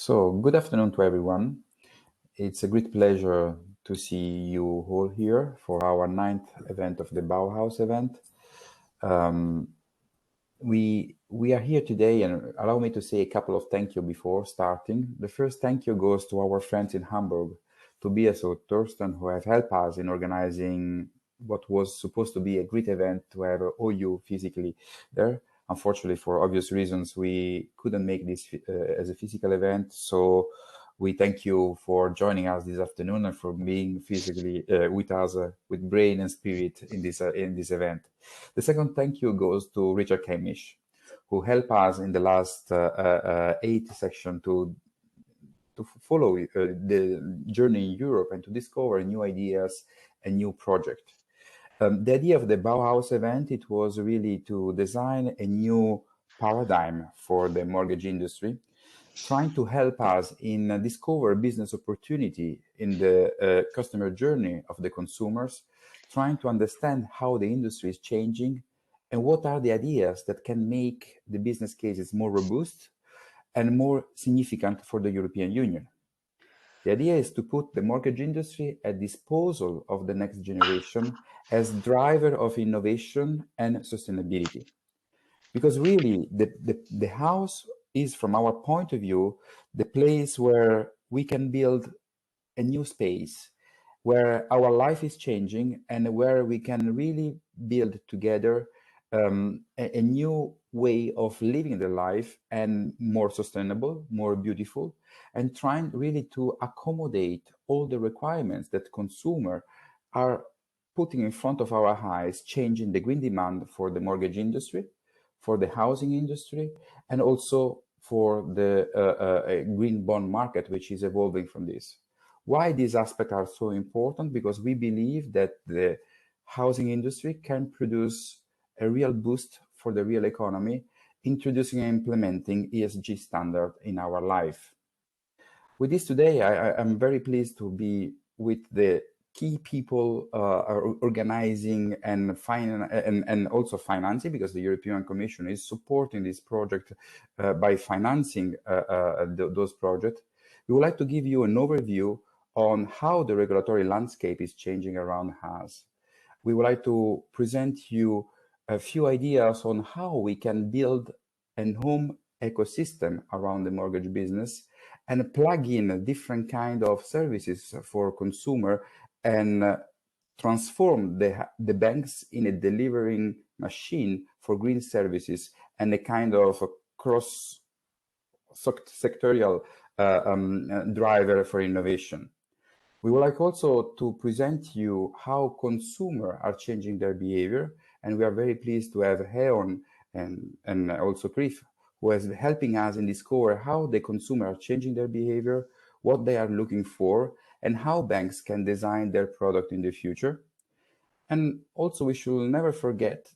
So, good afternoon to everyone. It's a great pleasure to see you all here for our 9th event of the Bauhaus event. We are here today, and allow me to say a couple of thank you before starting. The first thank you goes to our friends in Hamburg, Tobias or Thorsten, who have helped us in organizing what was supposed to be a great event to have OU physically there. Unfortunately, for obvious reasons, we couldn't make this as a physical event. So we thank you for joining us this afternoon and for being physically with us, with brain and spirit in this event. The second thank you goes to Richard Kemish, who helped us in the last 8 section to follow the journey in Europe and to discover new ideas and new projects. The idea of the Bauhaus event, it was really to design a new paradigm for the mortgage industry, trying to help us in discover business opportunity in the customer journey of the consumers, trying to understand how the industry is changing and what are the ideas that can make the business cases more robust and more significant for the European Union. The idea is to put the mortgage industry at disposal of the next generation as driver of innovation and sustainability. Because really, the house is, from our point of view, the place where we can build a new space, where our life is changing and where we can really build together a new way of living the life and more sustainable, more beautiful, and trying really to accommodate all the requirements that consumers are putting in front of our eyes, changing the green demand for the mortgage industry, for the housing industry, and also for the green bond market, which is evolving from this. Why these aspects are so important? Because we believe that the housing industry can produce a real boost for the real economy, introducing and implementing ESG standards in our life. With this today, I'm very pleased to be with the key people organizing and also financing, because the European Commission is supporting this project by financing those projects. We would like to give you an overview on how the regulatory landscape is changing around us. We would like to present you a few ideas on how we can build a home ecosystem around the mortgage business and plug in different kind of services for consumer and transform the banks in a delivering machine for green services and a kind of a cross-sectorial driver for innovation. We would like also to present you how consumers are changing their behavior, and we are very pleased to have E.ON and also CRIF, who is helping us in discover how the consumers are changing their behavior, what they are looking for, and how banks can design their product in the future. And also we should never forget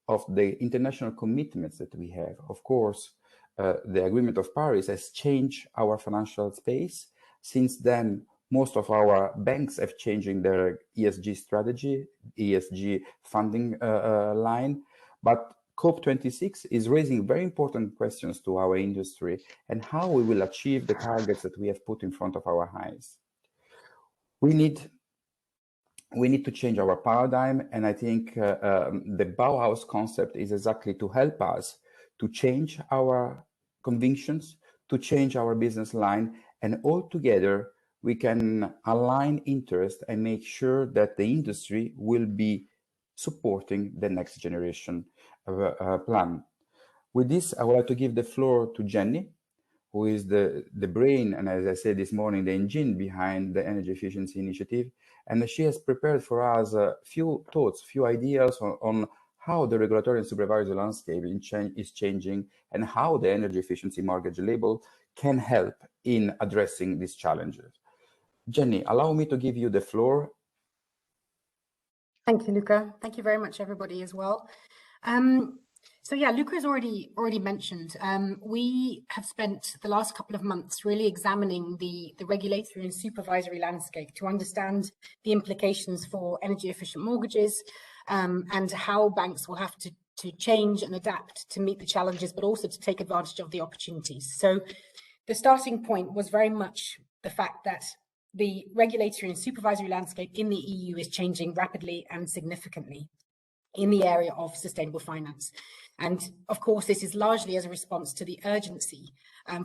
of the international commitments that we have. Of course, the Agreement of Paris has changed our financial space. Since then, most of our banks have changed their ESG strategy, ESG funding line, but COP26 is raising very important questions to our industry and how we will achieve the targets that we have put in front of our eyes. We need to change our paradigm, and I think the Bauhaus concept is exactly to help us to change our convictions, to change our business line, and all together we can align interest and make sure that the industry will be supporting the next generation plan. With this, I would like to give the floor to Jenny, who is the brain, and as I said this morning, the engine behind the energy efficiency initiative. And she has prepared for us a few thoughts, few ideas on how the regulatory and supervisory landscape is changing and how the energy efficiency mortgage label can help in addressing these challenges. Jenny, allow me to give you the floor. Thank you, Luca. Thank you very much, everybody, as well. So yeah, Luca has already mentioned, we have spent the last couple of months really examining the regulatory and supervisory landscape to understand the implications for energy efficient mortgages and how banks will have to change and adapt to meet the challenges, but also to take advantage of the opportunities. So the starting point was very much the fact that the regulatory and supervisory landscape in the EU is changing rapidly and significantly in the area of sustainable finance. And of course, this is largely as a response to the urgency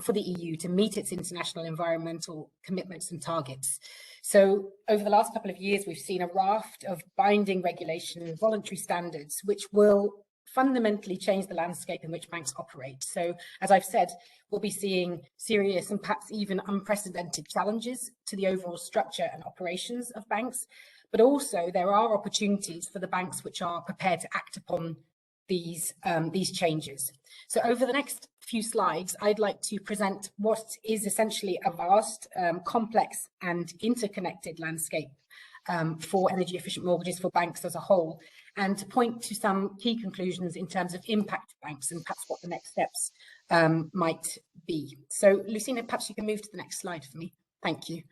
for the EU to meet its international environmental commitments and targets. So over the last couple of years, we've seen a raft of binding regulation and voluntary standards, which will fundamentally change the landscape in which banks operate. So as I've said, we'll be seeing serious and perhaps even unprecedented challenges to the overall structure and operations of banks. But also there are opportunities for the banks which are prepared to act upon these changes. So over the next few slides, I'd like to present what is essentially a vast, complex and interconnected landscape for energy efficient mortgages for banks as a whole, and to point to some key conclusions in terms of impact for banks and perhaps what the next steps might be. So Lucina, perhaps you can move to the next slide for me. Thank you.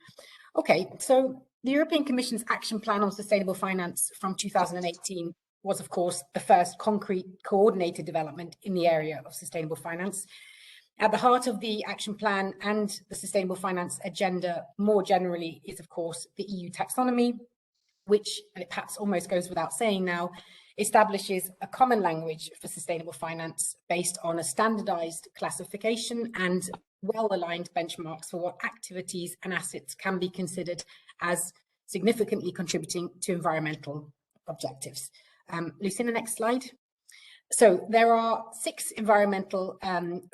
Okay, so the European Commission's Action Plan on Sustainable Finance from 2018 was, of course, the first concrete coordinated development in the area of sustainable finance. At the heart of the action plan and the sustainable finance agenda more generally is, of course, the EU taxonomy, which, and it perhaps almost goes without saying now, establishes a common language for sustainable finance based on a standardized classification and well-aligned benchmarks for what activities and assets can be considered as significantly contributing to environmental objectives. Lucina, next slide. So there are 6 environmental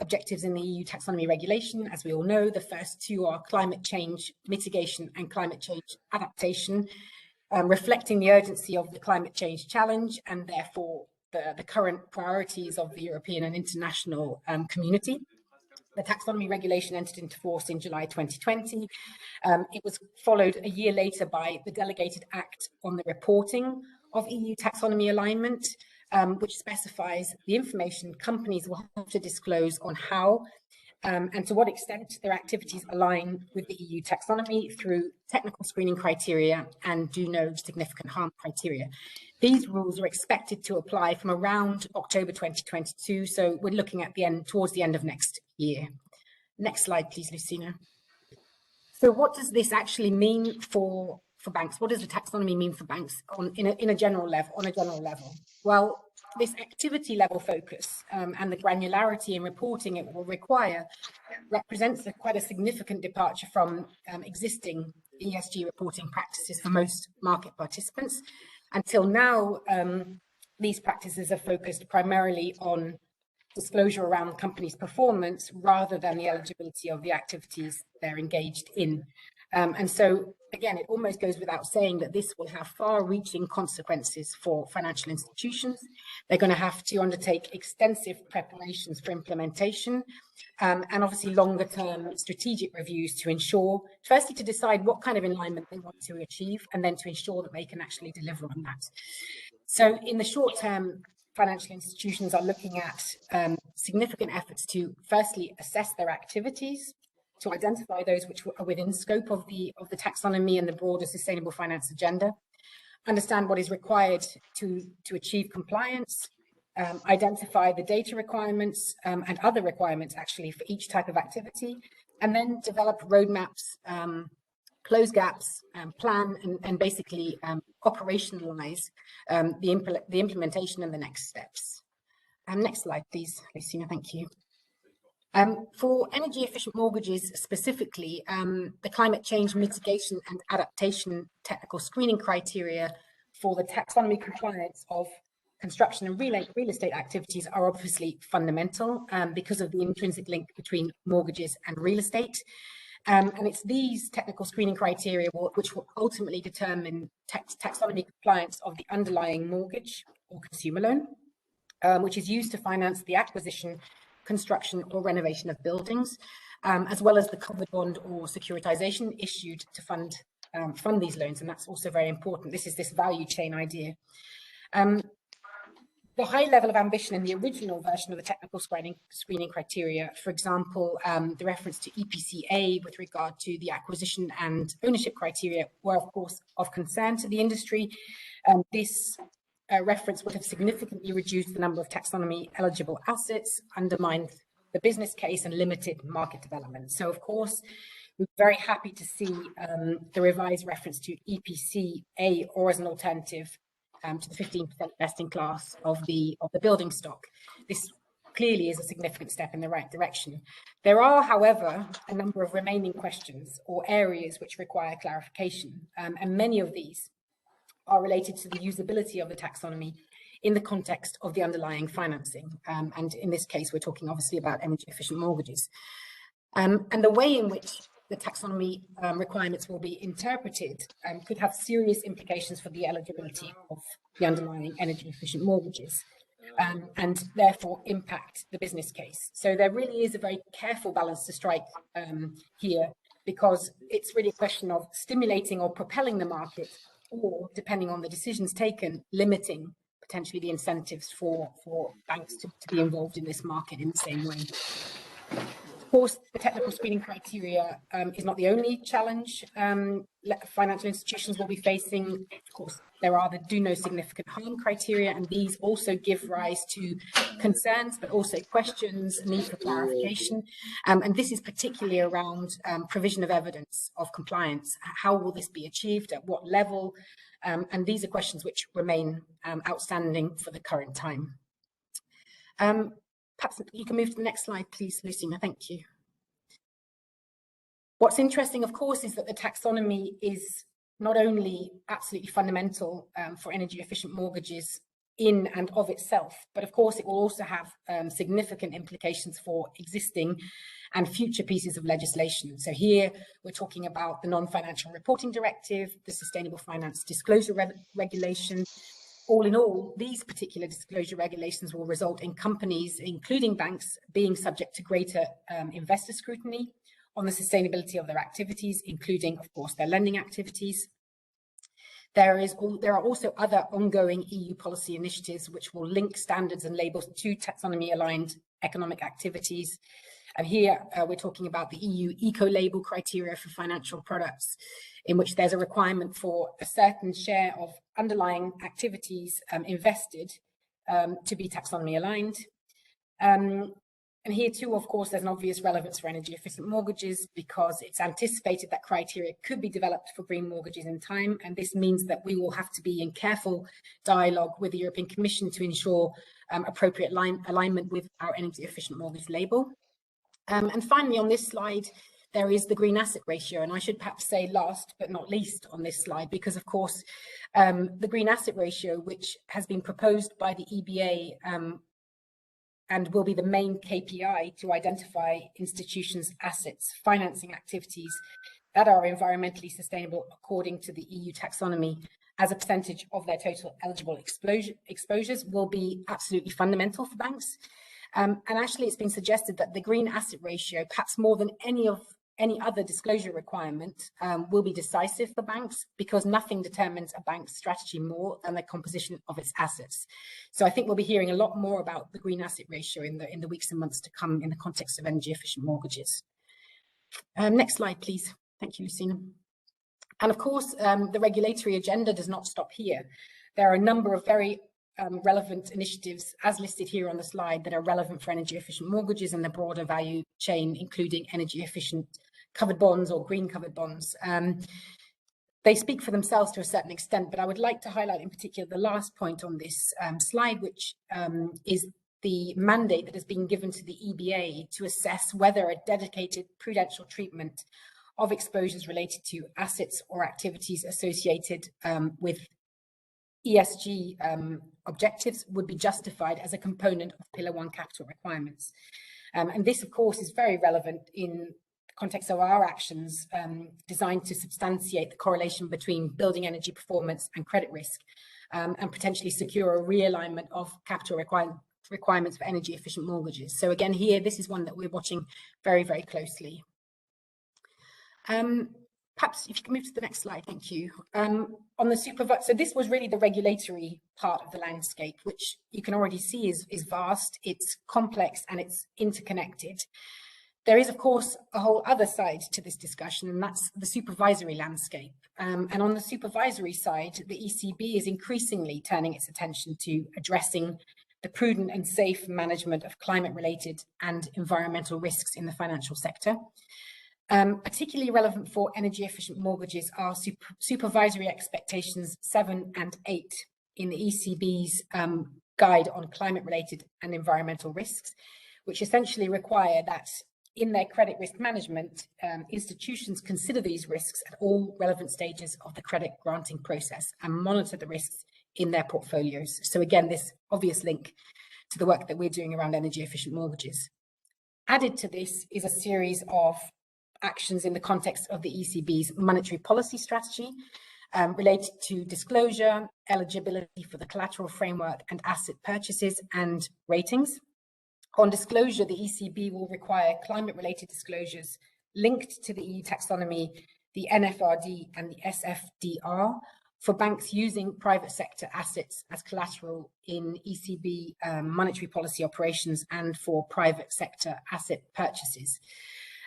objectives in the EU taxonomy regulation. As we all know, the first 2 are climate change mitigation and climate change adaptation, reflecting the urgency of the climate change challenge and therefore the current priorities of the European and international community. The taxonomy regulation entered into force in July 2020. It was followed a year later by the Delegated Act on the reporting of EU taxonomy alignment, which specifies the information companies will have to disclose on how and to what extent their activities align with the EU taxonomy through technical screening criteria and do no significant harm criteria. These rules are expected to apply from around October 2022, so we're looking at towards the end of next year. Next slide, please, Lucina. So what does this actually mean for banks? What does the taxonomy mean for banks on a general level? Well, this activity level focus and the granularity in reporting it will require represents quite a significant departure from existing ESG reporting practices for most market participants. Until now, these practices are focused primarily on disclosure around companies' performance rather than the eligibility of the activities they're engaged in. And so, again, it almost goes without saying that this will have far-reaching consequences for financial institutions. They're going to have to undertake extensive preparations for implementation and obviously longer-term strategic reviews to ensure, firstly, to decide what kind of alignment they want to achieve, and then to ensure that they can actually deliver on that. So in the short term, financial institutions are looking at significant efforts to, firstly, assess their activities, to identify those which are within scope of the taxonomy and the broader sustainable finance agenda, understand what is required to achieve compliance, identify the data requirements and other requirements actually for each type of activity, and then develop roadmaps, close gaps, plan and basically operationalize the implementation and the next steps. Next slide, please, Lucina, thank you. For energy efficient mortgages specifically, the climate change mitigation and adaptation technical screening criteria for the taxonomy compliance of construction and real estate activities are obviously fundamental because of the intrinsic link between mortgages and real estate. And it's these technical screening criteria which will ultimately determine taxonomy compliance of the underlying mortgage or consumer loan, which is used to finance the acquisition, construction or renovation of buildings, as well as the covered bond or securitization issued to fund these loans. And that's also very important. This is this value chain idea. The high level of ambition in the original version of the technical screening criteria, for example, the reference to EPC-A with regard to the acquisition and ownership criteria were of course of concern to the industry. This reference would have significantly reduced the number of taxonomy eligible assets, undermined the business case and limited market development. So of course, we're very happy to see the revised reference to EPC-A or as an alternative to the 15% vesting class of the building stock. This clearly is a significant step in the right direction. There are, however, a number of remaining questions or areas which require clarification, and many of these are related to the usability of the taxonomy in the context of the underlying financing. And in this case, we're talking obviously about energy efficient mortgages. And the way in which the taxonomy requirements will be interpreted could have serious implications for the eligibility of the underlying energy efficient mortgages. And therefore impact the business case. So there really is a very careful balance to strike here, because it's really a question of stimulating or propelling the market, or depending on the decisions taken, limiting potentially the incentives for banks to be involved in this market in the same way. Of course, the technical screening criteria is not the only challenge financial institutions will be facing. Of course, there are the do no significant harm criteria, and these also give rise to concerns, but also questions, need for clarification. And this is particularly around provision of evidence of compliance. How will this be achieved? At what level? And these are questions which remain outstanding for the current time. Perhaps you can move to the next slide, please, Lucina. Thank you. What's interesting, of course, is that the taxonomy is not only absolutely fundamental for energy efficient mortgages in and of itself, but of course it will also have significant implications for existing and future pieces of legislation. So here we're talking about the non-financial reporting directive, the sustainable finance disclosure regulation. All in all, these particular disclosure regulations will result in companies, including banks, being subject to greater investor scrutiny on the sustainability of their activities, including, of course, their lending activities. There are also other ongoing EU policy initiatives which will link standards and labels to taxonomy-aligned economic activities. And here we're talking about the EU eco-label criteria for financial products, in which there's a requirement for a certain share of underlying activities invested to be taxonomy aligned. And here too, of course, there's an obvious relevance for energy efficient mortgages, because it's anticipated that criteria could be developed for green mortgages in time. And this means that we will have to be in careful dialogue with the European Commission to ensure appropriate alignment with our energy efficient mortgage label. And finally, on this slide, there is the green asset ratio. And I should perhaps say last but not least on this slide, because of course, the green asset ratio, which has been proposed by the EBA and will be the main KPI to identify institutions' assets, financing activities that are environmentally sustainable according to the EU taxonomy as a percentage of their total eligible exposures, will be absolutely fundamental for banks. And actually, it's been suggested that the green asset ratio, perhaps more than any other disclosure requirement, will be decisive for banks, because nothing determines a bank's strategy more than the composition of its assets. So I think we'll be hearing a lot more about the green asset ratio in the weeks and months to come in the context of energy efficient mortgages. Next slide, please. Thank you, Lucina. And of course, the regulatory agenda does not stop here. There are a number of very relevant initiatives, as listed here on the slide, that are relevant for energy efficient mortgages and the broader value chain, including energy efficient covered bonds or green covered bonds. They speak for themselves to a certain extent, but I would like to highlight in particular the last point on this slide, which is the mandate that has been given to the EBA to assess whether a dedicated prudential treatment of exposures related to assets or activities associated with ESG objectives would be justified as a component of Pillar 1 capital requirements. And this, of course, is very relevant in the context of our actions designed to substantiate the correlation between building energy performance and credit risk, and potentially secure a realignment of capital requirements for energy efficient mortgages. So again, here, this is one that we're watching very, very closely. Perhaps if you can move to the next slide, thank you. On the so this was really the regulatory part of the landscape, which you can already see is vast, it's complex, and it's interconnected. There is, of course, a whole other side to this discussion, and that's the supervisory landscape. And on the supervisory side, the ECB is increasingly turning its attention to addressing the prudent and safe management of climate-related and environmental risks in the financial sector. Particularly relevant for energy-efficient mortgages are supervisory expectations 7 and 8 in the ECB's guide on climate-related and environmental risks, which essentially require that in their credit risk management, institutions consider these risks at all relevant stages of the credit granting process and monitor the risks in their portfolios. So again, this obvious link to the work that we're doing around energy efficient mortgages. Added to this is a series of actions in the context of the ECB's monetary policy strategy related to disclosure, eligibility for the collateral framework and asset purchases and ratings. On disclosure, the ECB will require climate-related disclosures linked to the EU taxonomy, the NFRD and the SFDR for banks using private sector assets as collateral in ECB monetary policy operations and for private sector asset purchases.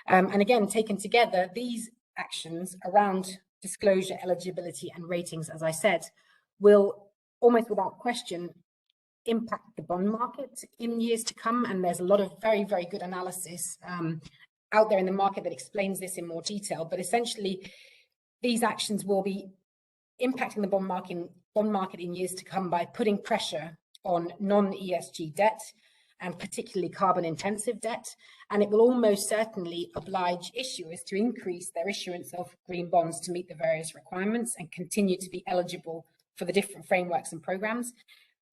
And again, taken together, these actions around disclosure, eligibility and ratings, as I said, will almost without question impact the bond market in years to come. And there's a lot of very, very good analysis out there in the market that explains this in more detail. But essentially, these actions will be impacting the bond market in years to come by putting pressure on non-ESG debt and particularly carbon intensive debt. And it will almost certainly oblige issuers to increase their issuance of green bonds to meet the various requirements and continue to be eligible for the different frameworks and programs,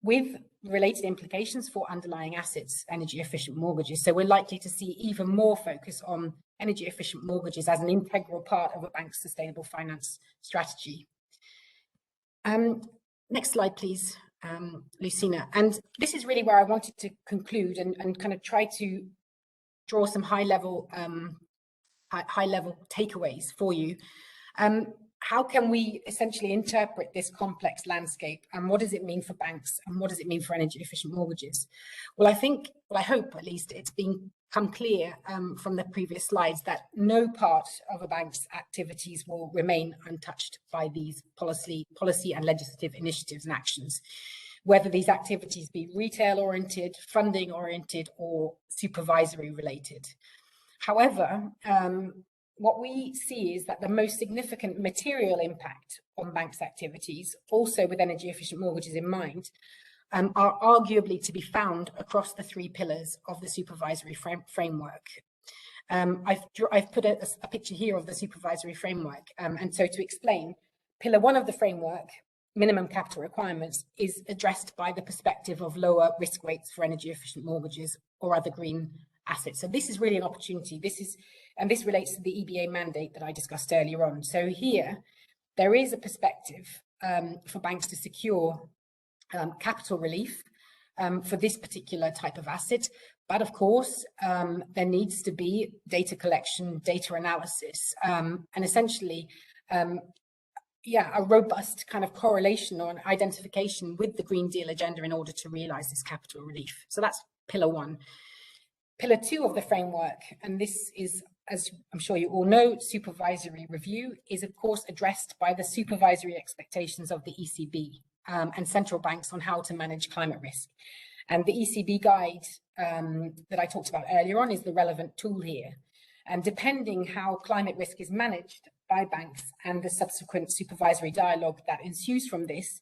with related implications for underlying assets, energy efficient mortgages. So we're likely to see even more focus on energy efficient mortgages as an integral part of a bank's sustainable finance strategy. Next slide, please, Lucina. And this is really where I wanted to conclude and kind of try to draw some high level takeaways for you. How can we essentially interpret this complex landscape, and what does it mean for banks, and what does it mean for energy efficient mortgages? Well, I hope at least it's become clear from the previous slides that no part of a bank's activities will remain untouched by these policy and legislative initiatives and actions, whether these activities be retail oriented, funding oriented, or supervisory related. However, what we see is that the most significant material impact on banks' activities, also with energy efficient mortgages in mind, are arguably to be found across the three pillars of the supervisory framework. I've put a picture here of the supervisory framework. And so to explain, pillar 1 of the framework, minimum capital requirements, is addressed by the perspective of lower risk weights for energy efficient mortgages or other green assets. So this is really an opportunity. This relates to the EBA mandate that I discussed earlier on. So here, there is a perspective for banks to secure capital relief for this particular type of asset. But of course, there needs to be data collection, data analysis, and essentially, a robust kind of correlation or identification with the Green Deal agenda in order to realize this capital relief. So that's pillar 1. Pillar 2 of the framework, and this is, as I'm sure you all know, supervisory review, is of course addressed by the supervisory expectations of the ECB and central banks on how to manage climate risk. And the ECB guide that I talked about earlier on is the relevant tool here. And depending how climate risk is managed by banks and the subsequent supervisory dialogue that ensues from this,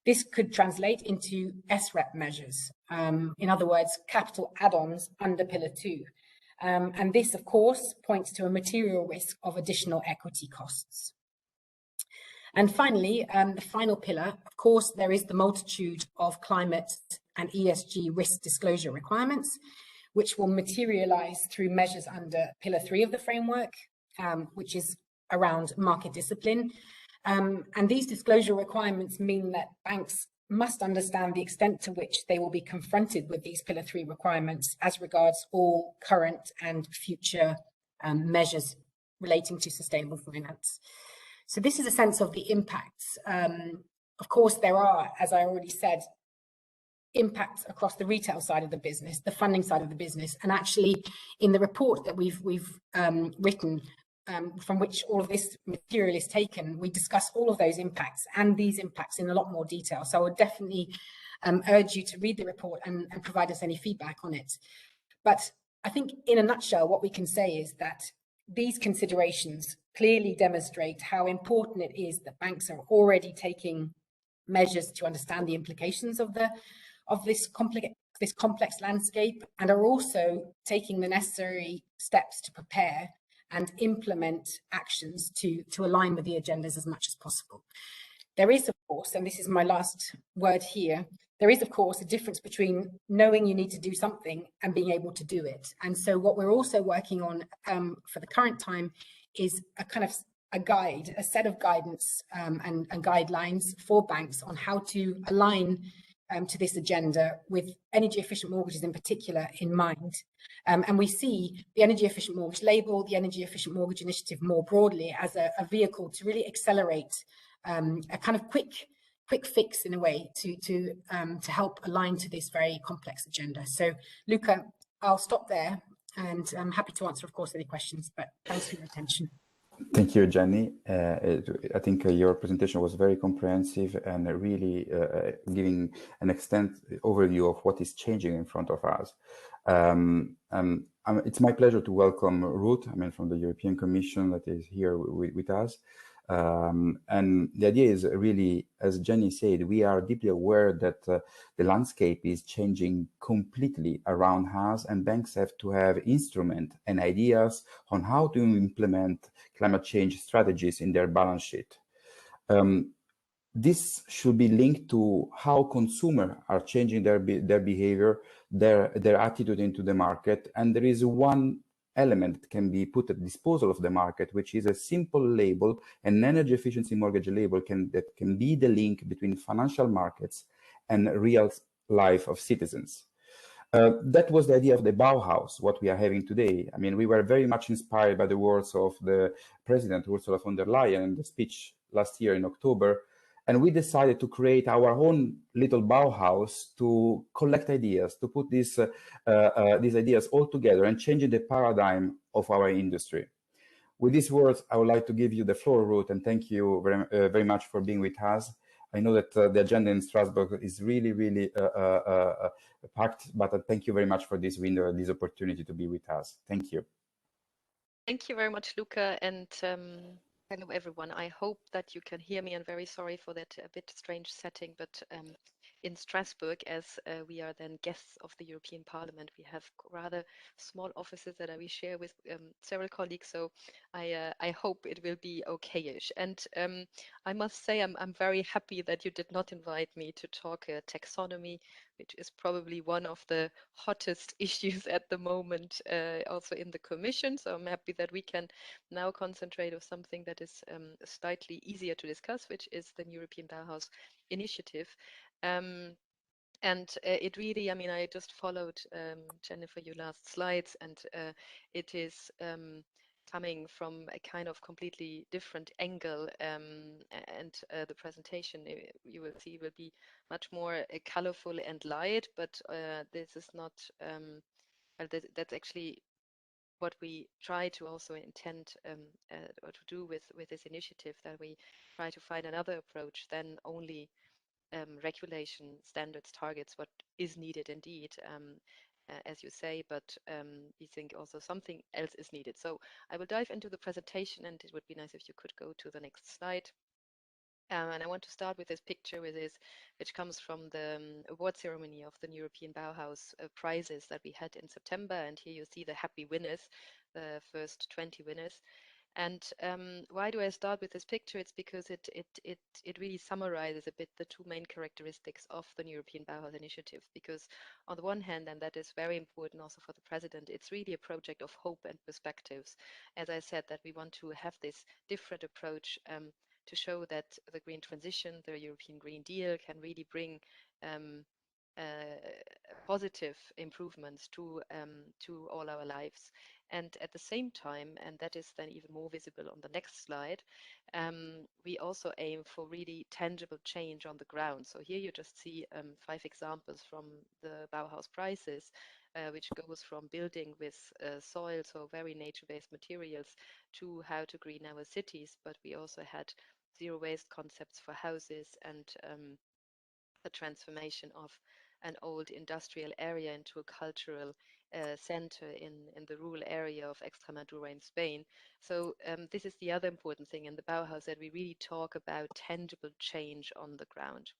this could translate into SREP measures. In other words, capital add-ons under pillar 2. And this, of course, points to a material risk of additional equity costs. And finally, the final pillar, of course, there is the multitude of climate and ESG risk disclosure requirements, which will materialize through measures under pillar 3 of the framework, which is around market discipline. And these disclosure requirements mean that banks must understand the extent to which they will be confronted with these pillar 3 requirements as regards all current and future measures relating to sustainable finance. So this is a sense of the impacts. Of course, there are, as I already said, impacts across the retail side of the business, the funding side of the business. And actually, in the report that we've written, from which all of this material is taken, we discuss all of those impacts and these impacts in a lot more detail. So I would definitely urge you to read the report and provide us any feedback on it. But I think in a nutshell, what we can say is that these considerations clearly demonstrate how important it is that banks are already taking measures to understand the implications of this complex landscape, and are also taking the necessary steps to prepare and implement actions to align with the agendas as much as possible. There is, of course, and this is my last word here, there is, of course, a difference between knowing you need to do something and being able to do it. And so what we're also working on for the current time is a kind of a guide, a set of guidance and guidelines for banks on how to align to this agenda with energy efficient mortgages in particular in mind. And we see the energy efficient mortgage label, the energy efficient mortgage initiative more broadly as a vehicle to really accelerate a kind of quick fix in a way to help align to this very complex agenda. So Luca, I'll stop there, and I'm happy to answer, of course, any questions, but thanks for your attention. Thank you, Jenny. I think your presentation was very comprehensive and really giving an extent overview of what is changing in front of us. It's my pleasure to welcome Ruth, from the European Commission, that is here with us. And the idea is really, as Jenny said, we are deeply aware that the landscape is changing completely around us, and banks have to have instruments and ideas on how to implement climate change strategies in their balance sheet. This should be linked to how consumers are changing their behavior, their attitude into the market, and there is one element that can be put at disposal of the market, which is a simple label, an energy efficiency mortgage label that can be the link between financial markets and real life of citizens. That was the idea of the Bauhaus, what we are having today. We were very much inspired by the words of the President, Ursula von der Leyen, in the speech last year in October. And we decided to create our own little Bauhaus to collect ideas, to put these ideas all together and change the paradigm of our industry. With these words, I would like to give you the floor, Ruth, and thank you very much for being with us. I know that the agenda in Strasbourg is really, really packed, but thank you very much for this window, this opportunity to be with us. Thank you. Thank you very much, Luca, and hello, everyone. I hope that you can hear me. I'm very sorry for that a bit strange setting, but in Strasbourg, as we are then guests of the European Parliament, we have rather small offices that we share with several colleagues. So I hope it will be okay-ish. And I must say I'm very happy that you did not invite me to talk taxonomy, which is probably one of the hottest issues at the moment, also in the Commission. So I'm happy that we can now concentrate on something that is slightly easier to discuss, which is the European Bauhaus initiative. And it really, I just followed, Jennifer, your last slides, and it is coming from a kind of completely different angle, and the presentation you will see will be much more colorful and light, but this is not, that's actually what we try to also intend or to do with this initiative, that we try to find another approach than only regulation, standards, targets, what is needed indeed, as you say, but we think also something else is needed. So I will dive into the presentation, and it would be nice if you could go to the next slide. And I want to start with this picture, which comes from the award ceremony of the European Bauhaus prizes that we had in September. And here you see the happy winners, the first 20 winners. And why do I start with this picture? It's because it really summarizes a bit the two main characteristics of the European Bauhaus initiative. Because on the one hand, and that is very important also for the President, it's really a project of hope and perspectives. As I said, that we want to have this different approach to show that the green transition, the European Green Deal, can really bring positive improvements to all our lives. And at the same time, and that is then even more visible on the next slide, we also aim for really tangible change on the ground. So here you just see 5 examples from the Bauhaus prizes which goes from building with soil, so very nature-based materials, to how to green our cities. But we also had zero waste concepts for houses and the transformation of an old industrial area into a cultural center in the rural area of Extremadura in Spain. So this is the other important thing in the Bauhaus, that we really talk about tangible change on the ground.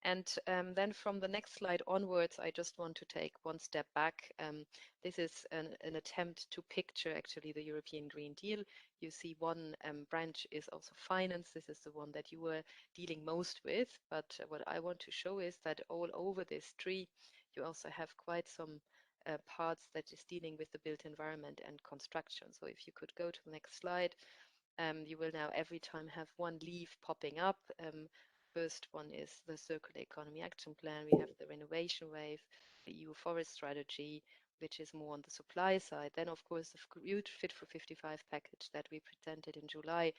And then from the next slide onwards, I just want to take one step back. This is an attempt to picture actually the European Green Deal. You see one branch is also finance. This is the one that you were dealing most with. But what I want to show is that all over this tree, you also have quite some parts that is dealing with the built environment and construction. So if you could go to the next slide, you will now every time have one leaf popping up. First one is the Circular Economy Action Plan. We have the Renovation Wave, the EU Forest Strategy, which is more on the supply side. Then, of course, the huge Fit for 55 package that we presented in July,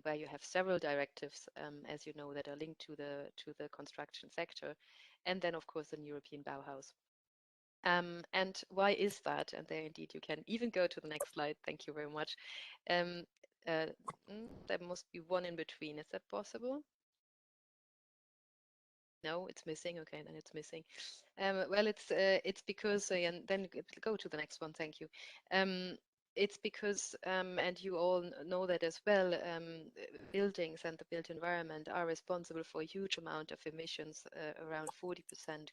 where you have several directives, as you know, that are linked to the construction sector. And then, of course, the European Bauhaus. And why is that? And there, indeed, you can even go to the next slide. Thank you very much. There must be one in between. Is that possible? No, it's missing. Okay, then it's missing. Well, it's because and then go to the next one. Thank you. It's because, and you all know that as well, buildings and the built environment are responsible for a huge amount of emissions, around 40%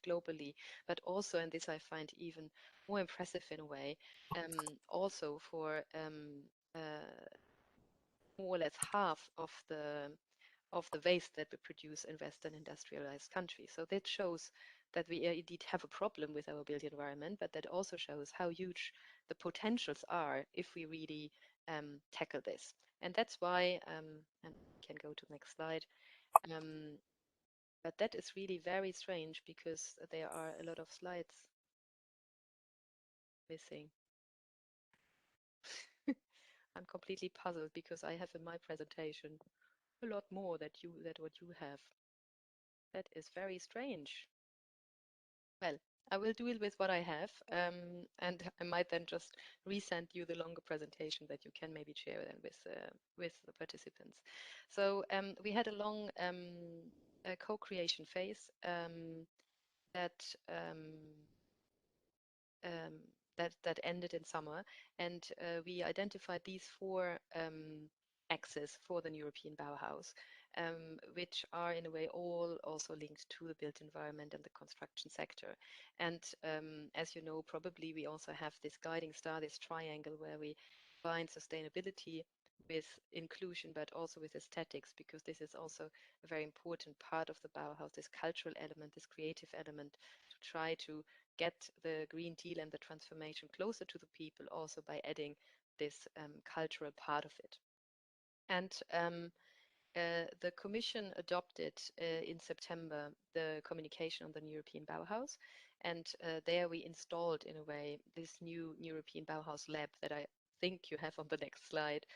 globally, but also, and this I find even more impressive in a way, also for more or less half of the waste that we produce in Western industrialized countries. So that shows that we indeed have a problem with our built environment, but that also shows how huge the potentials are if we really tackle this. And that's why, and we can go to the next slide, but that is really very strange because there are a lot of slides missing. I'm completely puzzled because I have in my presentation a lot more than what you have. That is very strange. Well, I will deal with what I have, and I might then just resend you the longer presentation that you can maybe share then with the participants. So we had a long co-creation phase that that ended in summer, and we identified these four axes for the European Bauhaus, which are in a way all also linked to the built environment and the construction sector. And as you know, probably we also have this guiding star, this triangle, where we find sustainability with inclusion, but also with aesthetics, because this is also a very important part of the Bauhaus, this cultural element, this creative element, to try to get the Green Deal and the transformation closer to the people, also by adding this cultural part of it. And the Commission adopted in September the communication on the European Bauhaus, and there we installed, in a way, this new European Bauhaus lab that I think you have on the next slide,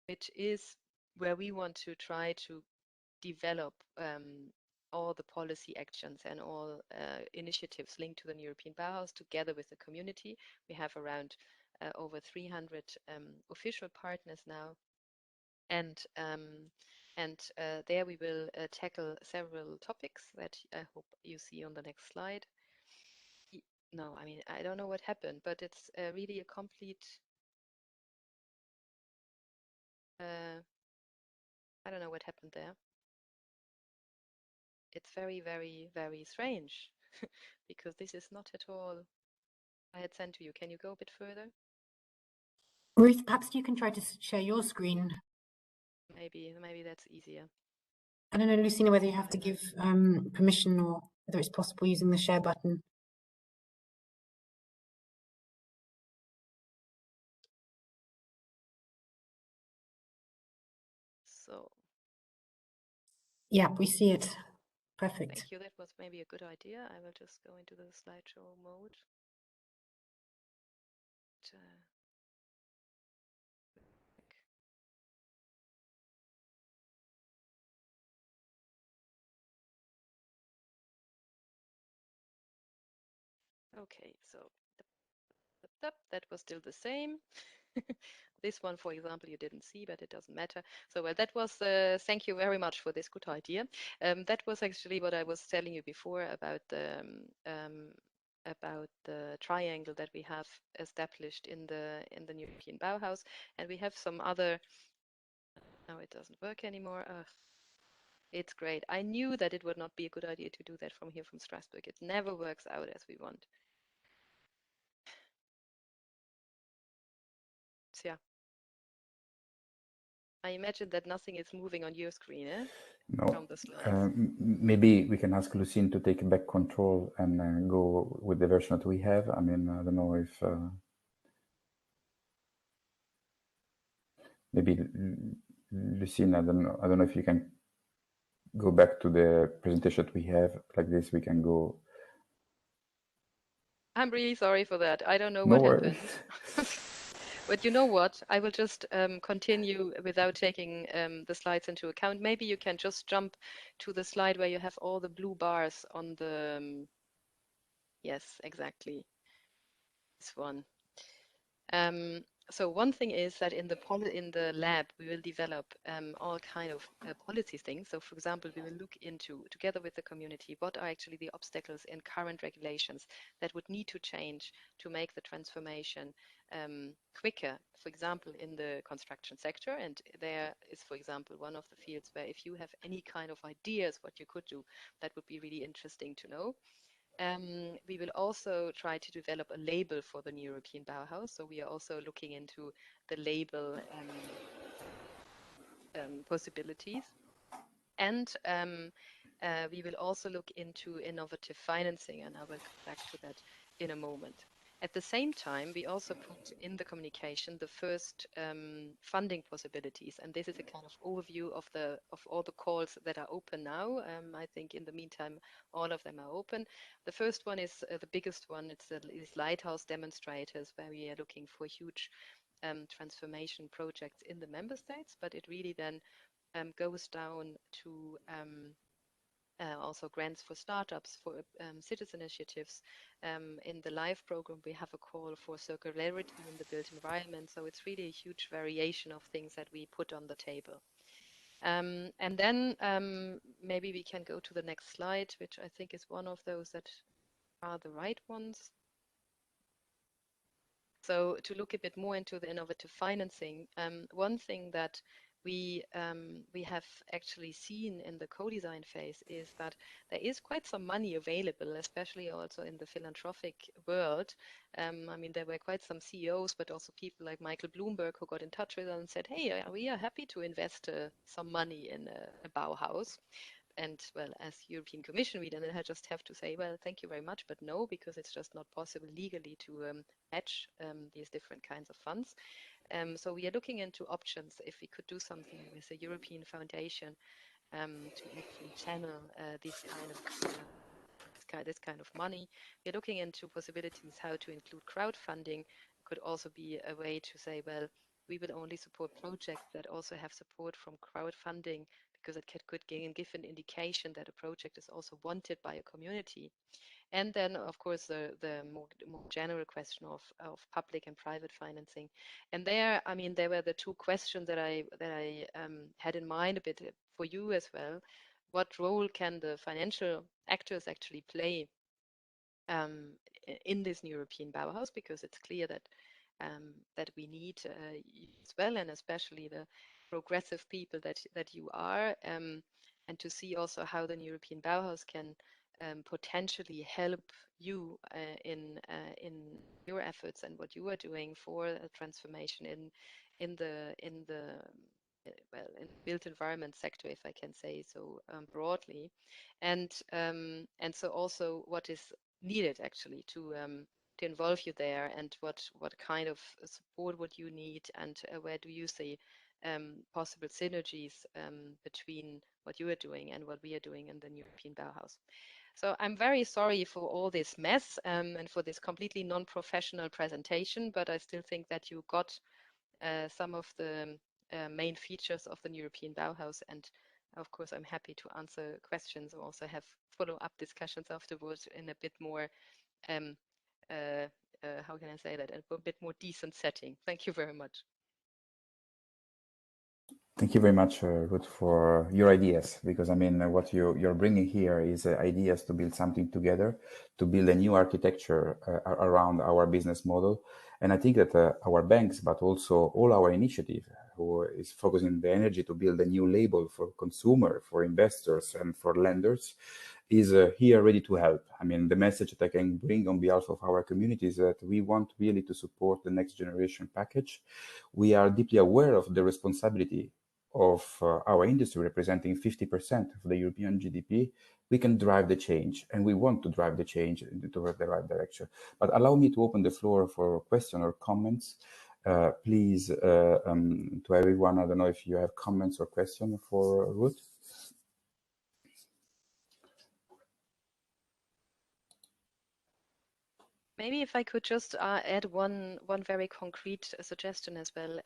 which is where we want to try to develop all the policy actions and all initiatives linked to the European Bauhaus together with the community. We have around over 300 official partners now, and there we will tackle several topics that I hope you see on the next slide. No, I mean, I don't know what happened, but it's really a complete, I don't know what happened there. It's very, very, very strange because this is not at all I had sent to you. Can you go a bit further? Ruth, perhaps you can try to share your screen. Maybe that's easier. I don't know, Lucina, whether you have to give permission or whether it's possible using the share button. So. Yeah, we see it. Perfect. Thank you. That was maybe a good idea. I will just go into the slideshow mode. Okay, so that was still the same. This one, for example, you didn't see, but it doesn't matter. So well, that was, thank you very much for this good idea. That was actually what I was telling you before about the triangle that we have established in the European Bauhaus, and we have some other. Now it doesn't work anymore. It's great. I knew that it would not be a good idea to do that from here from Strasbourg. It never works out as we want. So, yeah. I imagine that nothing is moving on your screen, No. from the slides. Maybe we can ask Lucine to take back control and go with the version that we have. I mean, I don't know if maybe Lucine, I don't know if you can go back to the presentation that we have. Like this, we can go. I'm really sorry for that. I don't know No what worries. happened. But you know what? I will just continue without taking the slides into account. Maybe you can just jump to the slide where you have all the blue bars on the. Yes, exactly. This one. So one thing is that in the lab we will develop all kind of policy things. So for example, we will look into, together with the community, what are actually the obstacles in current regulations that would need to change to make the transformation quicker. For example, in the construction sector, and there is, for example, one of the fields where if you have any kind of ideas what you could do, that would be really interesting to know. We will also try to develop a label for the new European Bauhaus. So we are also looking into the label possibilities. And we will also look into innovative financing, and I will come back to that in a moment. At the same time, we also put in the communication the first funding possibilities, and this is a kind of overview of all the calls that are open now. I think in the meantime, all of them are open. The first one is the biggest one. It's these lighthouse demonstrators, where we are looking for huge transformation projects in the member states, but it really then goes down to also grants for startups, for citizen initiatives. In the LIFE program, we have a call for circularity in the built environment. So it's really a huge variation of things that we put on the table. And then maybe we can go to the next slide, which I think is one of those that are the right ones. So to look a bit more into the innovative financing, one thing that we have actually seen in the co-design phase is that there is quite some money available, especially also in the philanthropic world. I mean, there were quite some CEOs, but also people like Michael Bloomberg who got in touch with us and said, hey, we are happy to invest some money in a Bauhaus. And well, as European Commission, we then just have to say, well, thank you very much, but no, because it's just not possible legally to match these different kinds of funds. So we are looking into options if we could do something with a European foundation to actually channel this kind of money. We're looking into possibilities how to include crowdfunding. Could also be a way to say, well, we will only support projects that also have support from crowdfunding, because it could give an indication that a project is also wanted by a community. And then, of course, the more general question of public and private financing. And there, I mean, there were the two questions that I had in mind a bit for you as well. What role can the financial actors actually play in this new European Bauhaus? Because it's clear that that we need as well, and especially the progressive people that you are, and to see also how the European Bauhaus can potentially help you in your efforts and what you are doing for a transformation in the well, in the built environment sector, if I can say so broadly, and so also what is needed actually to involve you there, and what kind of support would you need, and where do you see possible synergies between what you are doing and what we are doing in the European Bauhaus. So I'm very sorry for all this mess and for this completely non-professional presentation, but I still think that you got some of the main features of the European Bauhaus, and of course I'm happy to answer questions or also have follow-up discussions afterwards in a bit more how can I say that, a bit more decent setting. Thank you very much. Thank you very much, Ruth, for your ideas, because I mean, what you're bringing here is ideas to build something together, to build a new architecture around our business model. And I think that our banks, but also all our initiative, who is focusing the energy to build a new label for consumer, for investors, and for lenders, is here ready to help. I mean, the message that I can bring on behalf of our community is that we want really to support the next generation package. We are deeply aware of the responsibility of our industry representing 50% of the European GDP. We can drive the change, and we want to drive the change toward the right direction. But allow me to open the floor for questions or comments. Please, to everyone, I don't know if you have comments or questions for Ruth. Maybe if I could just add one very concrete suggestion as well.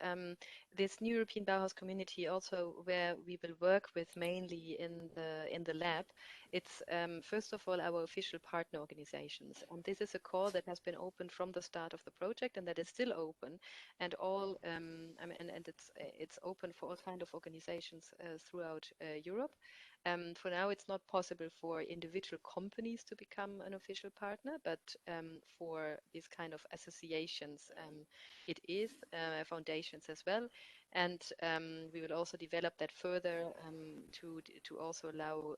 This new European Bauhaus community, also where we will work with mainly in the lab, it's first of all our official partner organizations, and this is a call that has been open from the start of the project and that is still open, and all and it's open for all kind of organizations throughout Europe. For now, it's not possible for individual companies to become an official partner, but for these kind of associations, it is foundations as well. And we will also develop that further to also allow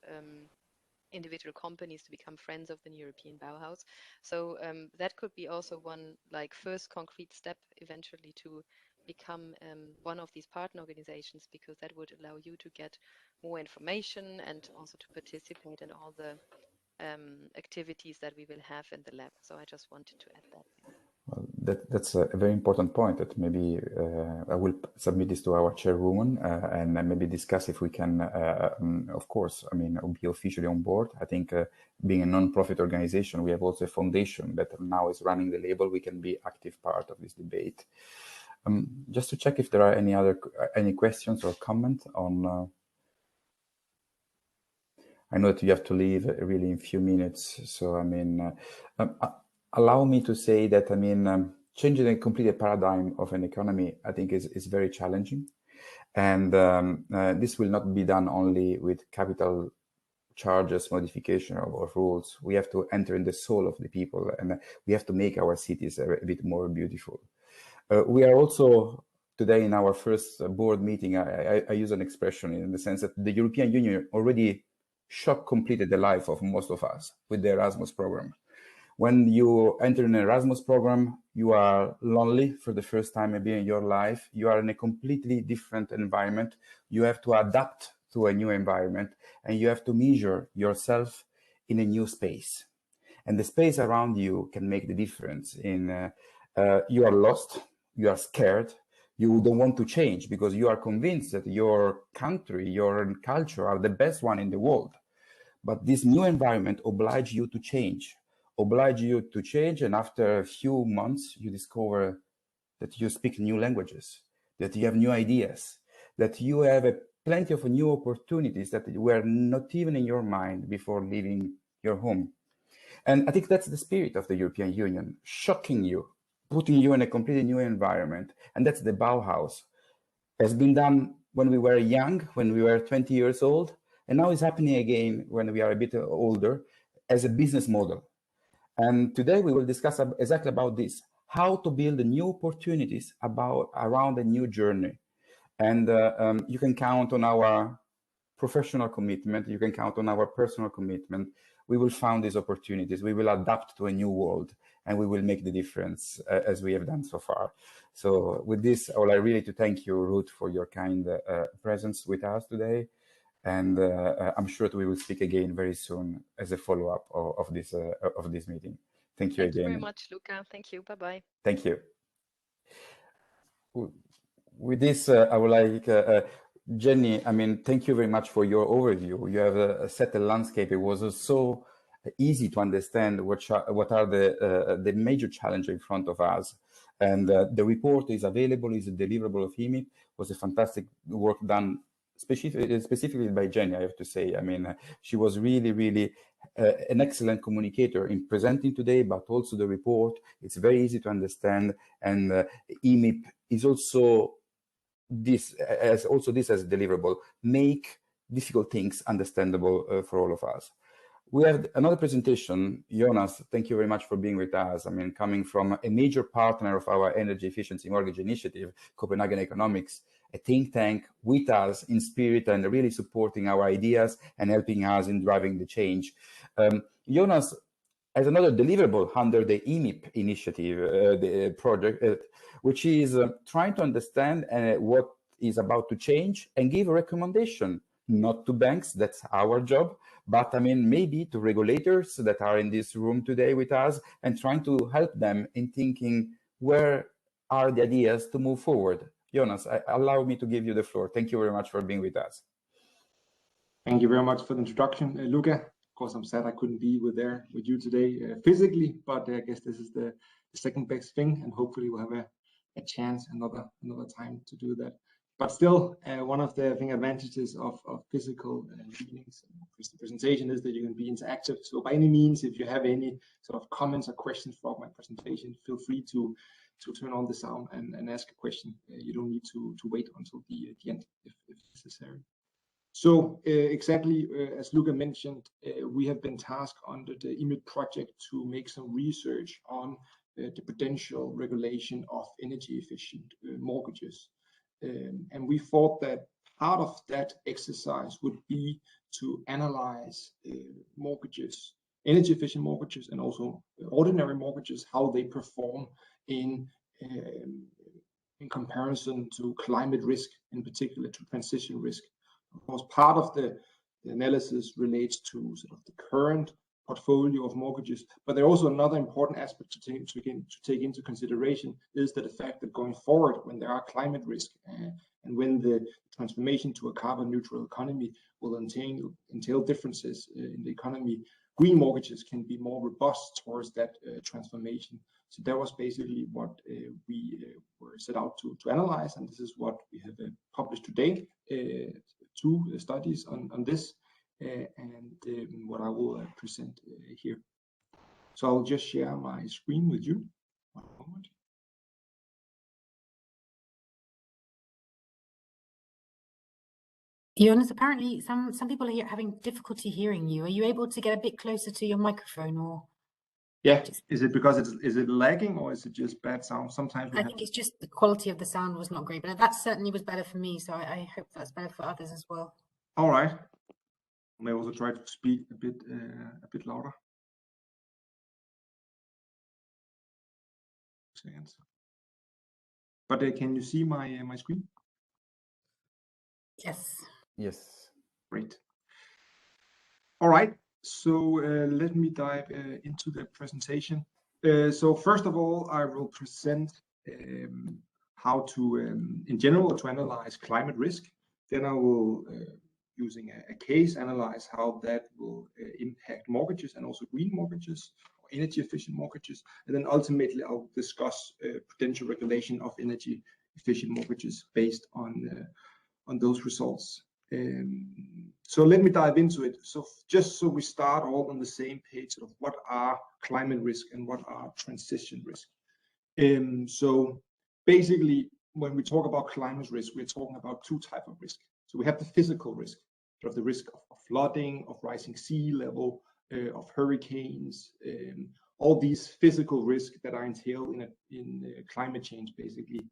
individual companies to become friends of the European Bauhaus. So that could be also one first concrete step eventually to become one of these partner organizations, because that would allow you to get more information and also to participate in all the activities that we will have in the lab. So I just wanted to add that. Well, that's a very important point that maybe I will submit this to our chairwoman and maybe discuss if we can, of course, I mean, be officially on board. I think being a non-profit organization, we have also a foundation that now is running the label. We can be active part of this debate. Just to check if there are any questions or comments on. I know that you have to leave really in a few minutes, so I mean, allow me to say that I mean, changing a complete paradigm of an economy, I think, is very challenging, and this will not be done only with capital charges modification of rules. We have to enter in the soul of the people, and we have to make our cities a bit more beautiful. We are also today in our first board meeting, I use an expression in the sense that the European Union already shock completed the life of most of us with the Erasmus program. When you enter an Erasmus program, you are lonely for the first time maybe in your life. You are in a completely different environment. You have to adapt to a new environment, and you have to measure yourself in a new space. And the space around you can make the difference in you are lost, you are scared, you don't want to change because you are convinced that your country, your culture are the best one in the world. But this new environment obliges you to change, and after a few months, you discover that you speak new languages, that you have new ideas, that you have plenty of new opportunities that were not even in your mind before leaving your home. And I think that's the spirit of the European Union, shocking you, putting you in a completely new environment. And that's the Bauhaus. It has been done when we were young, when we were 20 years old, and now it's happening again when we are a bit older as a business model. And today we will discuss exactly about this, how to build new opportunities around a new journey. And you can count on our professional commitment, you can count on our personal commitment. We will find these opportunities, we will adapt to a new world, and we will make the difference as we have done so far. So with this, I would like really to thank you, Ruth, for your kind presence with us today. And I'm sure that we will speak again very soon as a follow-up of this meeting. Thank you again. Thank you very much, Luca. Thank you. Bye-bye. Thank you. With this, I would like, Jenny, I mean, thank you very much for your overview. You have set a landscape. It was so easy to understand what are the major challenges in front of us. And the report is available, is a deliverable of EMI. It was a fantastic work done specifically by Jenny, I have to say. I mean, she was really an excellent communicator in presenting today, but also the report. It's very easy to understand, and EMIP is also this as a deliverable, make difficult things understandable for all of us. We have another presentation. Jonas, thank you very much for being with us. I mean, coming from a major partner of our energy efficiency mortgage initiative, Copenhagen Economics, a think tank with us in spirit and really supporting our ideas and helping us in driving the change. Jonas has another deliverable under the EMIP initiative, the project, which is trying to understand what is about to change and give a recommendation, not to banks, that's our job, but I mean, maybe to regulators that are in this room today with us, and trying to help them in thinking where are the ideas to move forward. Jonas, allow me to give you the floor. Thank you very much for being with us. Thank you very much for the introduction, Luca. Of course, I'm sad I couldn't be with you today physically, but I guess this is the second best thing, and hopefully we'll have a chance another time to do that. But still, one of the advantages of physical meetings and presentation is that you can be interactive. So by any means, if you have any sort of comments or questions for my presentation, feel free to turn on the sound and ask a question. You don't need to wait until the end if necessary. So exactly as Luca mentioned, we have been tasked under the EMIP project to make some research on the potential regulation of energy efficient mortgages. And we thought that part of that exercise would be to analyze mortgages, energy efficient mortgages, and also ordinary mortgages, how they perform in comparison to climate risk, in particular to transition risk. Of course, part of the analysis relates to sort of the current portfolio of mortgages, but there also another important aspect to take into consideration is that the fact that going forward, when there are climate risk and when the transformation to a carbon neutral economy will entail differences in the economy, green mortgages can be more robust towards that transformation. So that was basically what we were set out to analyze, and this is what we have published today, 2 studies on this. And what I will present here. So I'll just share my screen with you. One moment. Jonas, apparently some people are having difficulty hearing you. Are you able to get a bit closer to your microphone, or? Yeah. Is it because is it lagging, or is it just bad sound? Sometimes I think it's just the quality of the sound was not great, but that certainly was better for me. So I hope that's better for others as well. All right. I may also try to speak a bit louder. Seconds. But can you see my screen? Yes. Yes. Great. All right. So let me dive into the presentation. So first of all, I will present how to, in general, to analyze climate risk. Then I will using a case analyze how that will impact mortgages and also green mortgages or energy efficient mortgages, and then ultimately I'll discuss potential regulation of energy efficient mortgages based on those results. So let me dive into it. So just so we start all on the same page of what are climate risk and what are transition risk. So basically, when we talk about climate risk, we're talking about 2 types of risk. So we have the physical risk, sort of the risk of flooding, of rising sea level, of hurricanes, all these physical risks that are entailed in climate change, basically.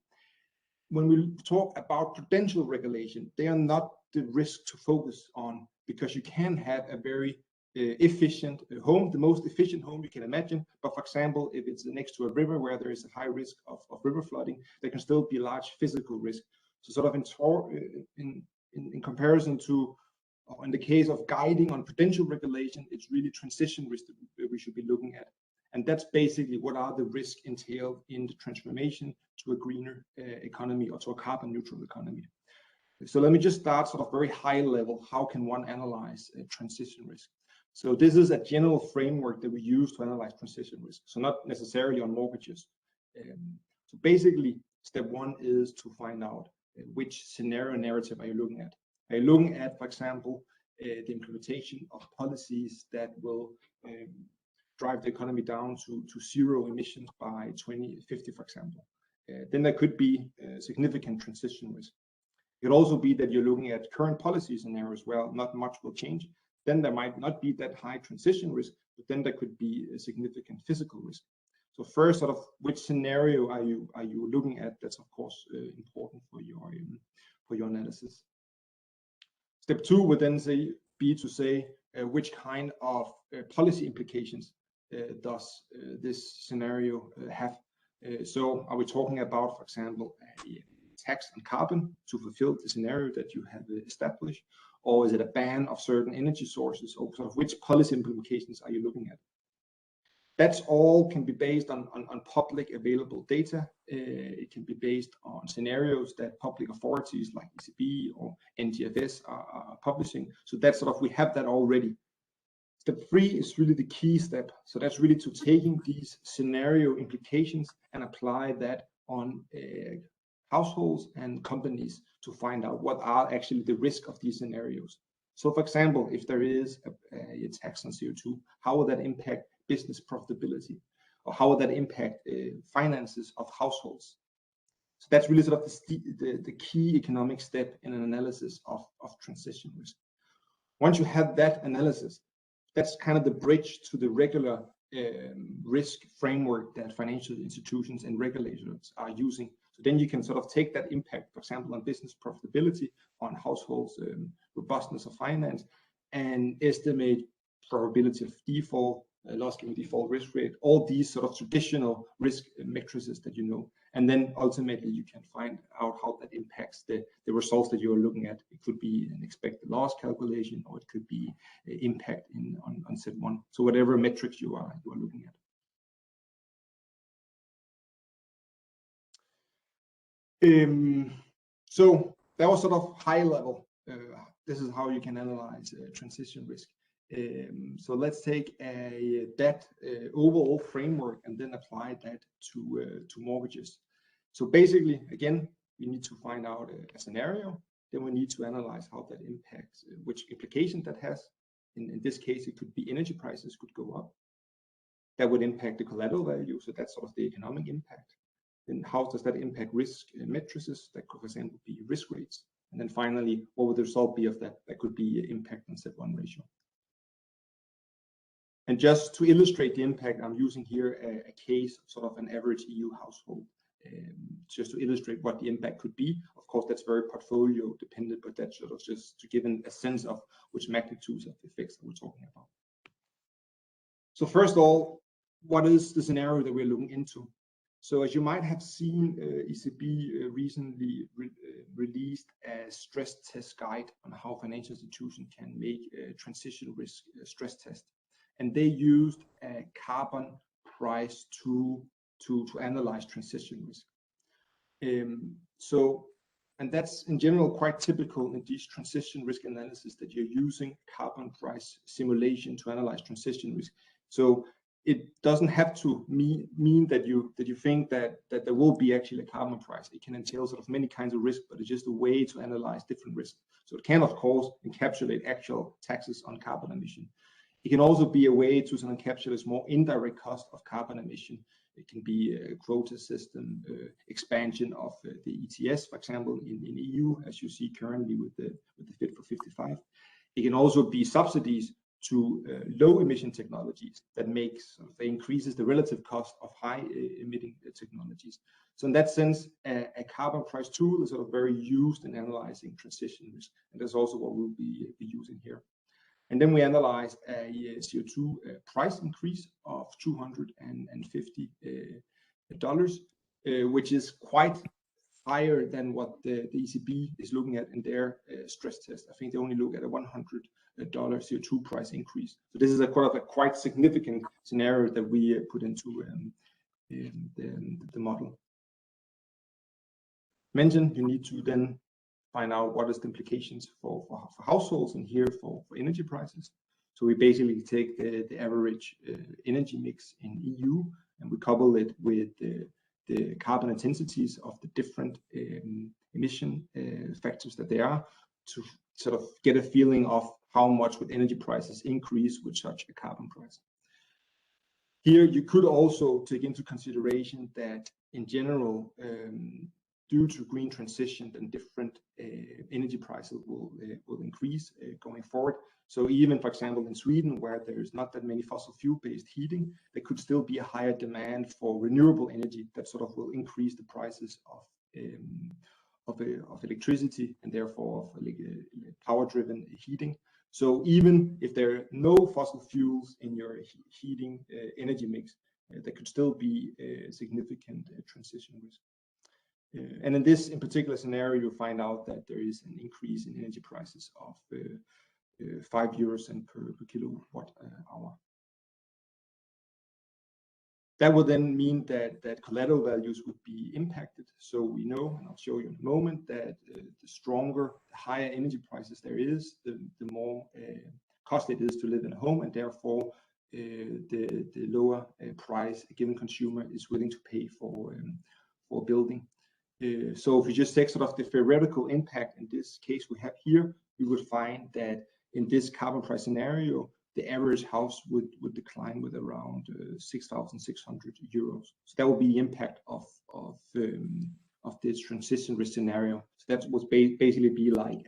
When we talk about prudential regulation, they are not the risk to focus on, because you can have a very efficient home, the most efficient home you can imagine. But for example, if it's next to a river where there is a high risk of river flooding, there can still be large physical risk. So sort of in comparison to, in the case of guiding on prudential regulation, it's really transition risk that we should be looking at. And that's basically what are the risks entailed in the transformation to a greener economy or to a carbon neutral economy. So let me just start sort of very high level. How can one analyze transition risk? So this is a general framework that we use to analyze transition risk. So not necessarily on mortgages. So basically, step 1 is to find out which scenario narrative are you looking at. Are you looking at, for example, the implementation of policies that will drive the economy down to zero emissions by 2050, for example? Then there could be significant transition risk. It could also be that you're looking at current policy scenarios where not much will change. Then there might not be that high transition risk, but then there could be a significant physical risk. So first, sort of, which scenario are you looking at? That's of course important for your analysis. Step 2 would then be to say which kind of policy implications does this scenario have. So are we talking about, for example, a tax on carbon to fulfill the scenario that you have established, or is it a ban of certain energy sources, or sort of which policy implications are you looking at? That's all can be based on public available data. It can be based on scenarios that public authorities like ECB or NGFS are publishing. So that's sort of, we have that already. Step 3 is really the key step. So that's really to taking these scenario implications and apply that on households and companies to find out what are actually the risk of these scenarios. So for example, if there is a tax on CO2, how will that impact business profitability? Or how will that impact finances of households? So that's really sort of the key economic step in an analysis of transition risk. Once you have that analysis, that's kind of the bridge to the regular risk framework that financial institutions and regulators are using. So then you can sort of take that impact, for example, on business profitability, on households' robustness of finance, and estimate probability of default, loss given default risk rate, all these sort of traditional risk matrices that you know. And then ultimately you can find out how that impacts the results that you're looking at. It could be an expected loss calculation, or it could be impact on set 1. So whatever metrics you are looking at. So that was sort of high level. This is how you can analyze transition risk. So let's take that overall framework and then apply that to mortgages. So basically, again, we need to find out a scenario. Then we need to analyze how that impacts, which implication that has. In this case, it could be energy prices could go up. That would impact the collateral value. So that's sort of the economic impact. Then how does that impact risk matrices? That could, for example, be risk rates. And then finally, what would the result be of that? That could be impact on set1 ratio. And just to illustrate the impact, I'm using here a case of sort of an average EU household, just to illustrate what the impact could be. Of course, that's very portfolio dependent, but that's sort of just to give a sense of which magnitudes of effects that we're talking about. So first of all, what is the scenario that we're looking into? So as you might have seen, ECB recently released a stress test guide on how financial institutions can make a transition risk stress test. And they used a carbon price tool to analyze transition risk. And that's in general quite typical in these transition risk analysis, that you're using carbon price simulation to analyze transition risk. So it doesn't have to mean that you think that there will be actually a carbon price. It can entail sort of many kinds of risk, but it's just a way to analyze different risks. So it can, of course, encapsulate actual taxes on carbon emission. It can also be a way to sort of encapsulate more indirect cost of carbon emission. It can be a quota system, expansion of the ETS, for example, in EU, as you see currently with the Fit for 55. It can also be subsidies to low emission technologies that increases the relative cost of high emitting technologies. So in that sense, a carbon price tool is sort of very used in analyzing transition risk, and that's also what we'll be using here. And then we analyzed a CO2 price increase of $250, which is quite higher than what the ECB is looking at in their stress test. I think they only look at a $100 CO2 price increase. So this is a quite significant scenario that we put into the model. Mentioned, you need to then find out what is the implications for households, and here for energy prices. So we basically take the average energy mix in EU, and we couple it with the carbon intensities of the different emission factors that there are. sort of get a feeling of how much would energy prices increase with such a carbon price. Here you could also take into consideration that in general, due to green transition, then different energy prices will increase going forward. So even, for example, in Sweden, where there is not that many fossil fuel-based heating, there could still be a higher demand for renewable energy that sort of will increase the prices of electricity and therefore of power-driven heating. So even if there are no fossil fuels in your heating energy mix, there could still be a significant transition risk. And in this, in particular scenario, you find out that there is an increase in energy prices of 5 euros per kilowatt hour. That would then mean that collateral values would be impacted. So we know, and I'll show you in a moment, that the stronger, the higher energy prices there is, the more costly it is to live in a home, and therefore the lower price a given consumer is willing to pay for building. So if you just take sort of the theoretical impact in this case we have here, we would find that in this carbon price scenario, the average house would decline with around 6,600 euros. So that would be the impact of this transition risk scenario. So that would basically be like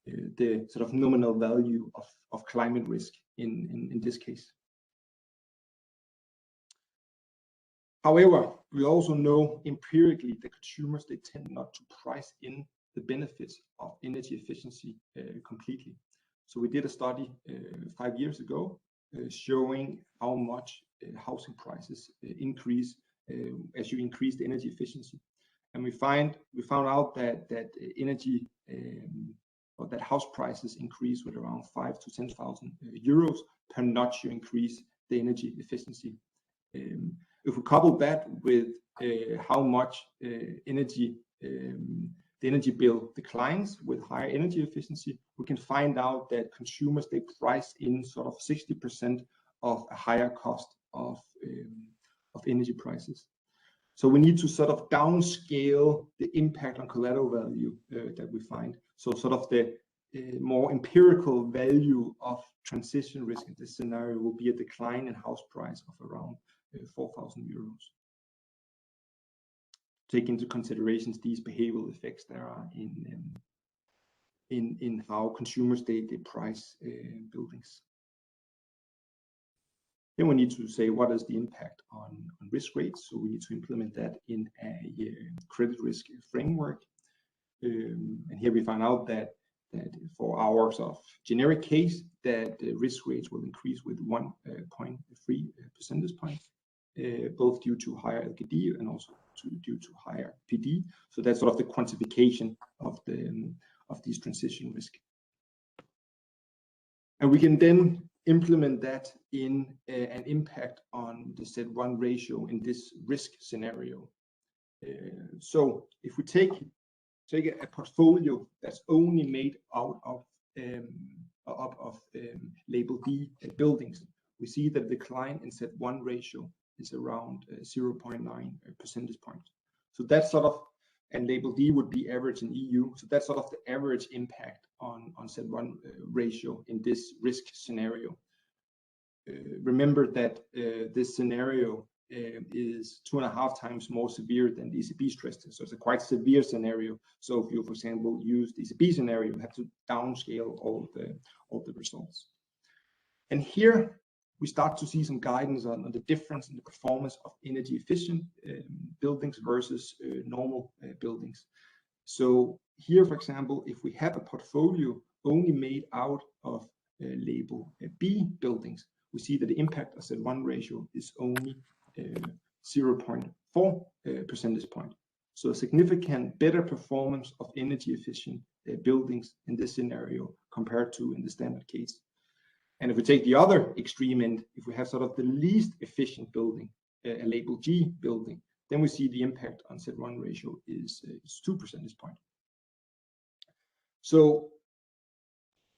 the sort of nominal value of climate risk in this case. However, we also know empirically that consumers, they tend not to price in the benefits of energy efficiency completely. So we did a study 5 years ago showing how much housing prices increase as you increase the energy efficiency, and we found out that energy or that house prices increase with around 5,000 to 10,000 euros per notch you increase the energy efficiency. If we couple that with how much the energy bill declines with higher energy efficiency, we can find out that consumers, they price in sort of 60% of a higher cost of energy prices. So we need to sort of downscale the impact on collateral value that we find. So sort of the more empirical value of transition risk in this scenario will be a decline in house price of around 4,000 euros. Take into considerations these behavioral effects there are in how consumers they price buildings. Then we need to say what is the impact on risk rates. So we need to implement that in a credit risk framework. And here we find out that for our sort of generic case, that the risk rates will increase with 1.3 percentage points, both due to higher LGD and also due to higher PD. So that's sort of the quantification of these transition risk. And we can then implement that in an impact on the Z1 ratio in this risk scenario. So if we take a portfolio that's only made out of label D buildings, we see that the decline in Z1 ratio is around 0.9 percentage points. So that's sort of, and label D would be average in EU. So that's sort of the average impact on Z1 ratio in this risk scenario. Remember that this scenario is 2.5 times more severe than the ECB stress test. So it's a quite severe scenario. So if you, for example, use the ECB scenario, you have to downscale all the results. And here we start to see some guidance on the difference in the performance of energy efficient buildings versus normal buildings. So here, for example, if we have a portfolio only made out of label B buildings, we see that the impact of Z1 ratio is only 0.4 percentage point. So a significant better performance of energy efficient buildings in this scenario compared to in the standard case. And if we take the other extreme end, if we have sort of the least efficient building, a label G building, then we see the impact on Z1 ratio is 2 percentage point. So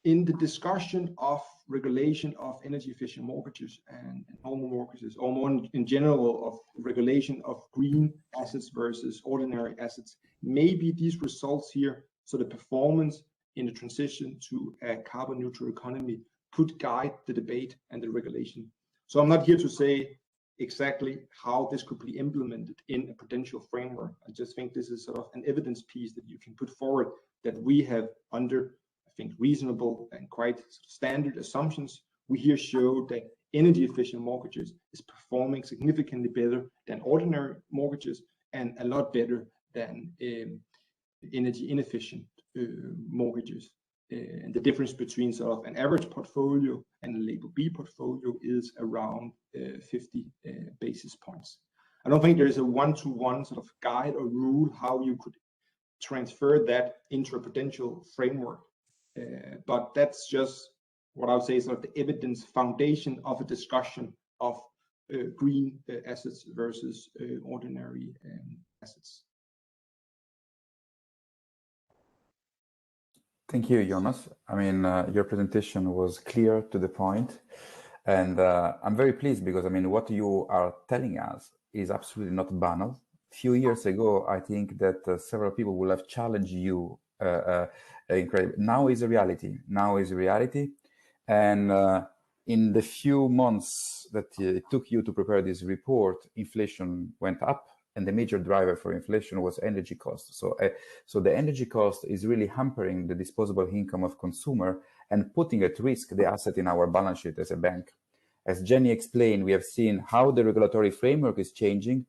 in the discussion of regulation of energy efficient mortgages and normal mortgages, or more in general of regulation of green assets versus ordinary assets, maybe these results here So the performance in the transition to a carbon neutral economy could guide the debate and the regulation. So I'm not here to say exactly how this could be implemented in a potential framework. I just think this is sort of an evidence piece that you can put forward that we have under, I think, reasonable and quite standard assumptions. We here show that energy efficient mortgages is performing significantly better than ordinary mortgages and a lot better than energy inefficient mortgages. And the difference between sort of an average portfolio and a label B portfolio is around 50 basis points. I don't think there is a one-to-one sort of guide or rule how you could transfer that into a potential framework. But that's just what I would say is sort of the evidence foundation of a discussion of green assets versus ordinary assets. Thank you, Jonas. I mean, your presentation was clear to the point, and I'm very pleased because, I mean, what you are telling us is absolutely not banal. A few years ago, I think that several people will have challenged you. Incredible. Now is a reality. Now is a reality, and in the few months that it took you to prepare this report, inflation went up. And the major driver for inflation was energy cost. So the energy cost is really hampering the disposable income of consumer and putting at risk the asset in our balance sheet as a bank. As Jenny explained, we have seen how the regulatory framework is changing.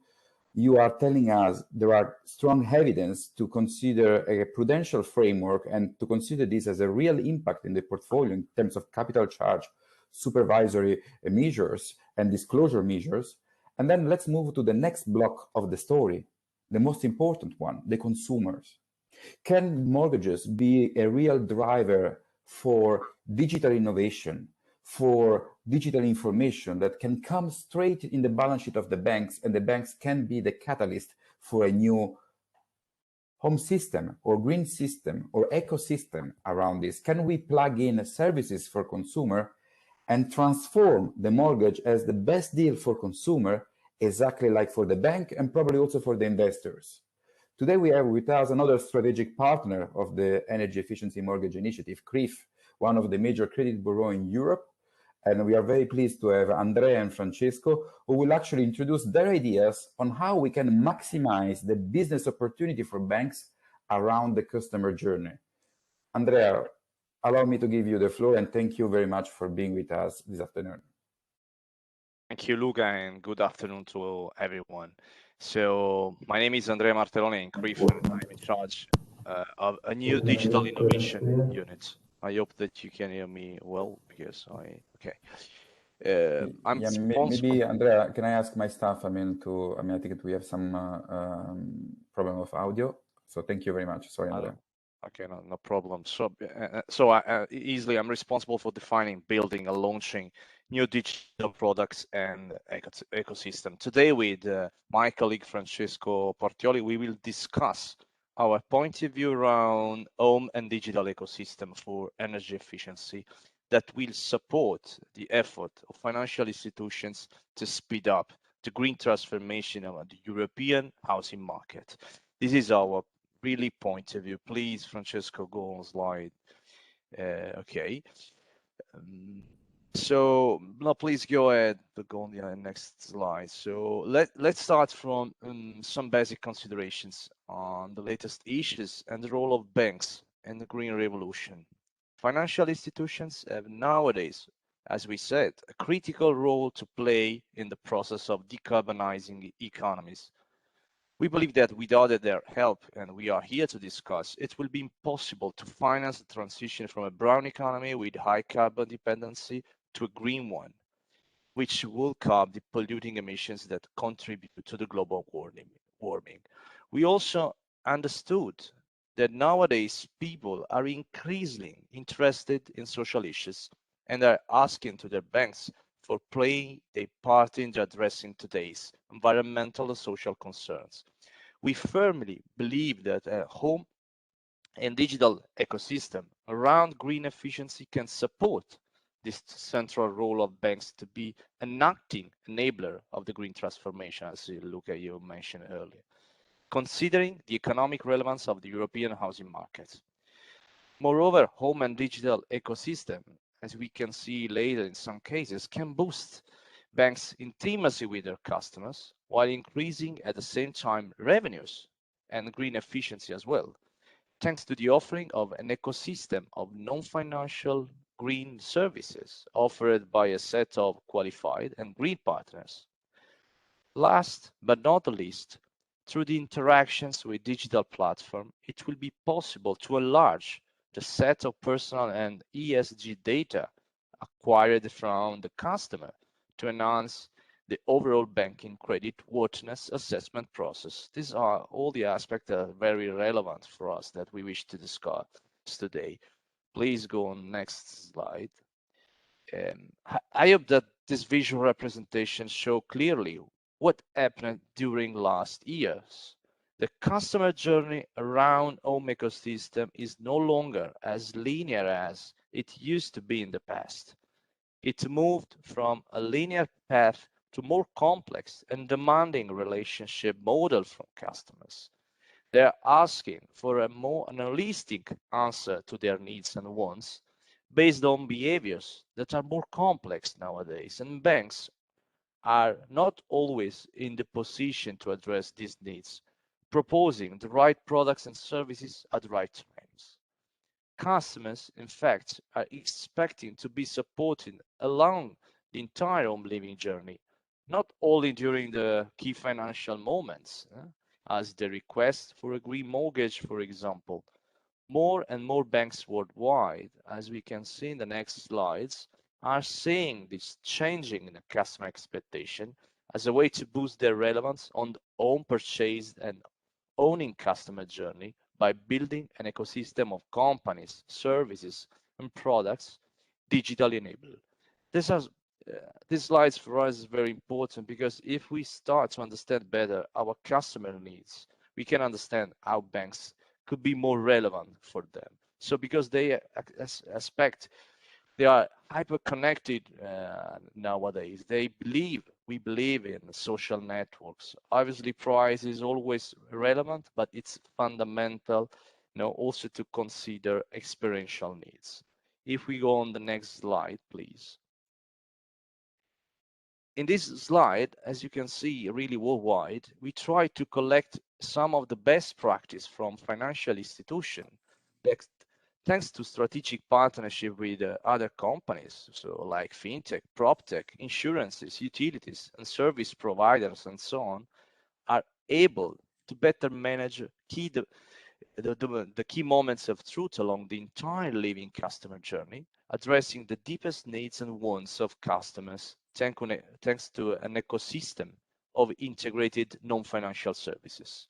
You are telling us there are strong evidence to consider a prudential framework and to consider this as a real impact in the portfolio in terms of capital charge, supervisory measures, and disclosure measures. And then let's move to the next block of the story, the most important one, the consumers. Can mortgages be a real driver for digital innovation, for digital information that can come straight in the balance sheet of the banks, and the banks can be the catalyst for a new home system or green system or ecosystem around this? Can we plug in services for consumer and transform the mortgage as the best deal for consumer, exactly like for the bank and probably also for the investors? Today we have with us another strategic partner of the Energy Efficiency Mortgage Initiative, CRIF, one of the major credit bureaus in Europe. And we are very pleased to have Andrea and Francesco, who will actually introduce their ideas on how we can maximize the business opportunity for banks around the customer journey. Andrea, allow me to give you the floor, and thank you very much for being with us this afternoon. Thank you, Luca, and good afternoon to everyone. So my name is Andrea Martellone in CRIF, and I'm in charge of a new digital innovation unit. I hope that you can hear me well because I'm maybe Andrea, can I ask my staff? I think we have some problem of audio. So thank you very much. Sorry, Andrea. Okay, no problem. So easily, I'm responsible for defining, building, and launching new digital products and ecosystem. Today, with my colleague Francesco Portioli, we will discuss our point of view around home and digital ecosystem for energy efficiency that will support the effort of financial institutions to speed up the green transformation of the European housing market. This is our really point of view. Please, Francesco, go on slide. Okay. So now please go ahead to go on the next slide. So let's start from some basic considerations on the latest issues and the role of banks in the green revolution. Financial institutions have nowadays, as we said, a critical role to play in the process of decarbonizing economies. We believe that without their help, and we are here to discuss, it will be impossible to finance the transition from a brown economy with high carbon dependency to a green one, which will curb the polluting emissions that contribute to the global warming. We also understood that nowadays people are increasingly interested in social issues and are asking to their banks for playing their part in addressing today's environmental and social concerns. We firmly believe that a home and digital ecosystem around green efficiency can support this central role of banks to be an acting enabler of the green transformation, as Luca, you mentioned earlier. considering the economic relevance of the European housing market. Moreover, home and digital ecosystem, as we can see later in some cases, can boost banks' intimacy with their customers while increasing at the same time revenues and green efficiency as well, thanks to the offering of an ecosystem of non-financial green services offered by a set of qualified and green partners. Last but not least, through the interactions with digital platform, it will be possible to enlarge the set of personal and ESG data acquired from the customer to enhance the overall banking credit worthiness assessment process. These are all the aspects that are very relevant for us that we wish to discuss today. Please go on next slide. I hope that this visual representation show clearly what happened during last years. The customer journey around home ecosystem is no longer as linear as it used to be in the past. It moved from a linear path to more complex and demanding relationship model from customers. They're asking for a more holistic answer to their needs and wants based on behaviors that are more complex nowadays, and banks are not always in the position to address these needs, proposing the right products and services at the right times. Customers, in fact, are expecting to be supported along the entire home living journey, not only during the key financial moments, as the request for a green mortgage, for example. More and more banks worldwide, as we can see in the next slides, are seeing this changing in the customer expectation as a way to boost their relevance on the home purchase and owning customer journey by building an ecosystem of companies, services, and products digitally enabled. This slides for us is very important because if we start to understand better our customer needs, we can understand how banks could be more relevant for them. So because they expect they are hyper connected nowadays. We believe in social networks. Obviously, price is always relevant, but it's fundamental, also to consider experiential needs. If we go on the next slide, please. In this slide, as you can see, really worldwide, we try to collect some of the best practice from financial institutions that, thanks to strategic partnership with other companies, so like fintech, proptech, insurances, utilities, and service providers, and so on, are able to better manage the key moments of truth along the entire living customer journey, addressing the deepest needs and wants of customers thanks to an ecosystem of integrated non-financial services.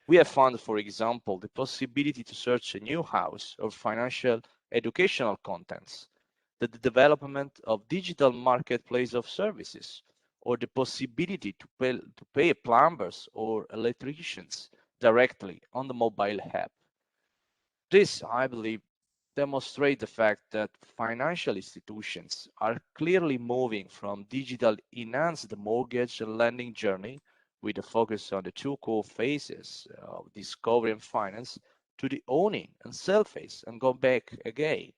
We have found, for example, the possibility to search a new house or financial educational contents, the development of digital marketplace of services, or the possibility to pay plumbers or electricians directly on the mobile app. This, I believe, demonstrates the fact that financial institutions are clearly moving from digital enhanced mortgage and lending journey with a focus on the two core phases of discovery and finance to the owning and sell phase and go back again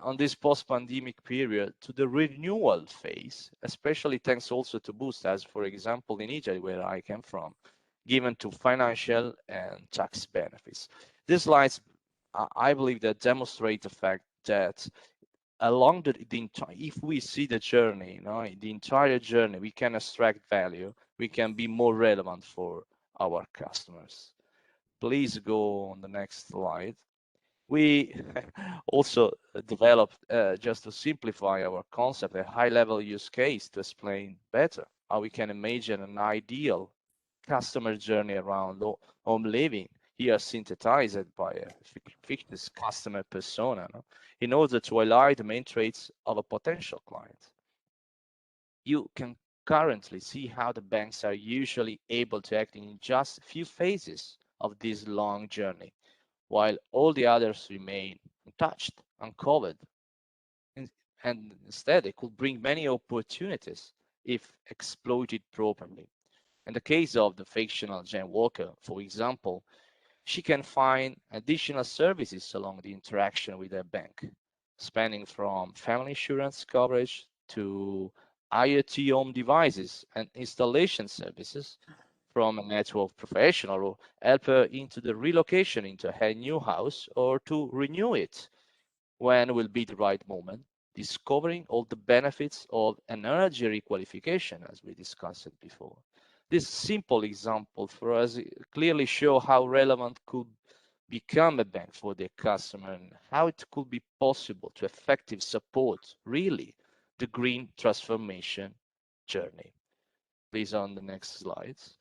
on this post-pandemic period to the renewal phase, especially thanks also to boost, as for example in Italy, where I came from, given to financial and tax benefits. These slides, I believe, that demonstrate the fact that along the entire, if we see the journey, the entire journey, we can extract value, we can be more relevant for our customers. Please go on the next slide. We also developed, just to simplify our concept, a high-level use case to explain better how we can imagine an ideal customer journey around home living, here synthesized by a fictitious customer persona, in order to highlight the main traits of a potential client. You can currently see how the banks are usually able to act in just a few phases of this long journey, while all the others remain untouched, uncovered, and instead it could bring many opportunities if exploited properly. In the case of the fictional Jane Walker, for example, she can find additional services along the interaction with her bank, spanning from family insurance coverage to IoT home devices and installation services, from a network professional who help her into the relocation into her new house or to renew it when will be the right moment, discovering all the benefits of an energy requalification, as we discussed it before. This simple example for us clearly show how relevant could become a bank for the customer and how it could be possible to effectively support really the green transformation journey. Please on the next slides.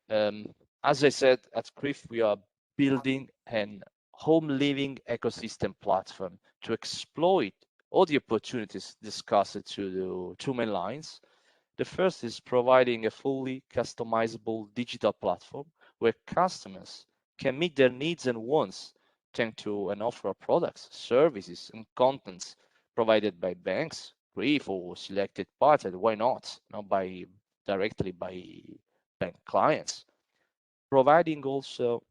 As I said, at CRIF, we are building an home living ecosystem platform to exploit all the opportunities discussed to the two main lines. The first is providing a fully customizable digital platform where customers can meet their needs and wants thanks to an offer of products, services, and contents provided by banks, CRIF, or selected partners. Why not? Not directly by bank clients. Providing also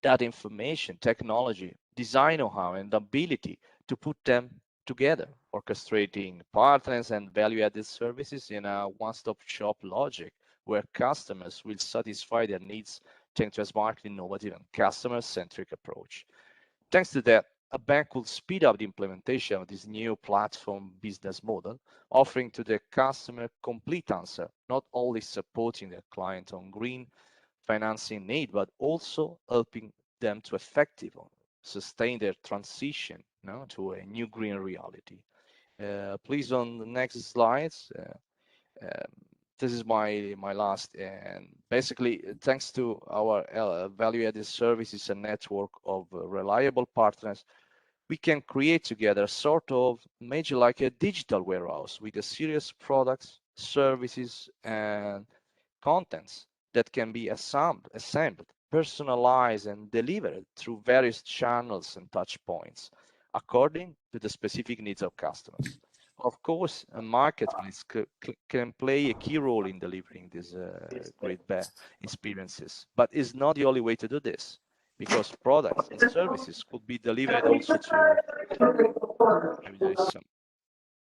that information, technology, design know-how, and ability to put them together, orchestrating partners and value-added services in a one-stop shop logic where customers will satisfy their needs thanks to a smart, innovative, and customer-centric approach. Thanks to that, a bank will speed up the implementation of this new platform business model, offering to the customer complete answer, not only supporting their client on green financing need, but also helping them to effectively sustain their transition to a new green reality. Please on the next slides. This is my last, and basically thanks to our value-added services and network of reliable partners, we can create together a sort of major like a digital warehouse with a series of products, services, and contents that can be assembled, personalized, and delivered through various channels and touch points according to the specific needs of customers. Of course, a marketplace can play a key role in delivering these great experiences, but it's not the only way to do this, because products and services could be delivered also to, maybe there is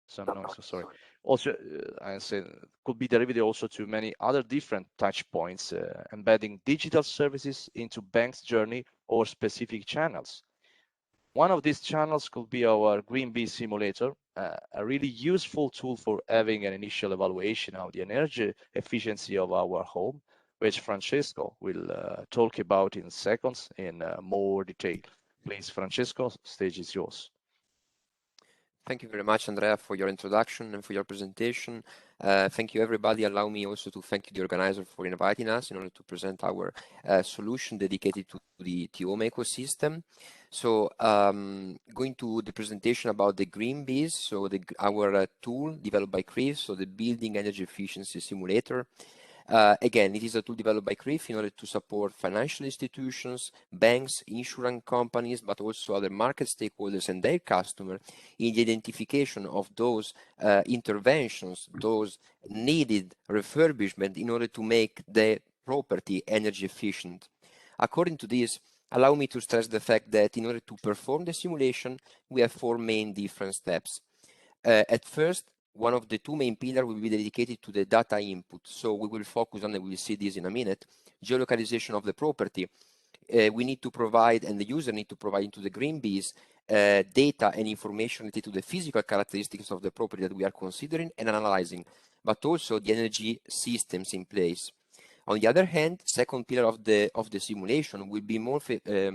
some noise, so sorry. Also, I said could be delivered also to many other different touch points, embedding digital services into bank's journey or specific channels. One of these channels could be our Green Bee simulator, a really useful tool for having an initial evaluation of the energy efficiency of our home, which Francesco will talk about in seconds in more detail. Please, Francesco, stage is yours. Thank you very much, Andrea, for your introduction and for your presentation. Thank you, everybody. Allow me also to thank the organizer for inviting us in order to present our solution dedicated to the home ecosystem. So going to the presentation about the Green Bees, so our tool developed by CRIF, so the Building Energy Efficiency Simulator. Again, it is a tool developed by CRIF in order to support financial institutions, banks, insurance companies, but also other market stakeholders and their customers in the identification of those interventions, those needed refurbishment in order to make the property energy efficient. According to this, allow me to stress the fact that in order to perform the simulation, we have four main different steps. At first, one of the two main pillars will be dedicated to the data input. So we will focus on, and we will see this in a minute, geolocalization of the property. We need to provide, and the user need to provide into the Green Bees, data and information related to the physical characteristics of the property that we are considering and analyzing, but also the energy systems in place. On the other hand, second pillar of the simulation will be more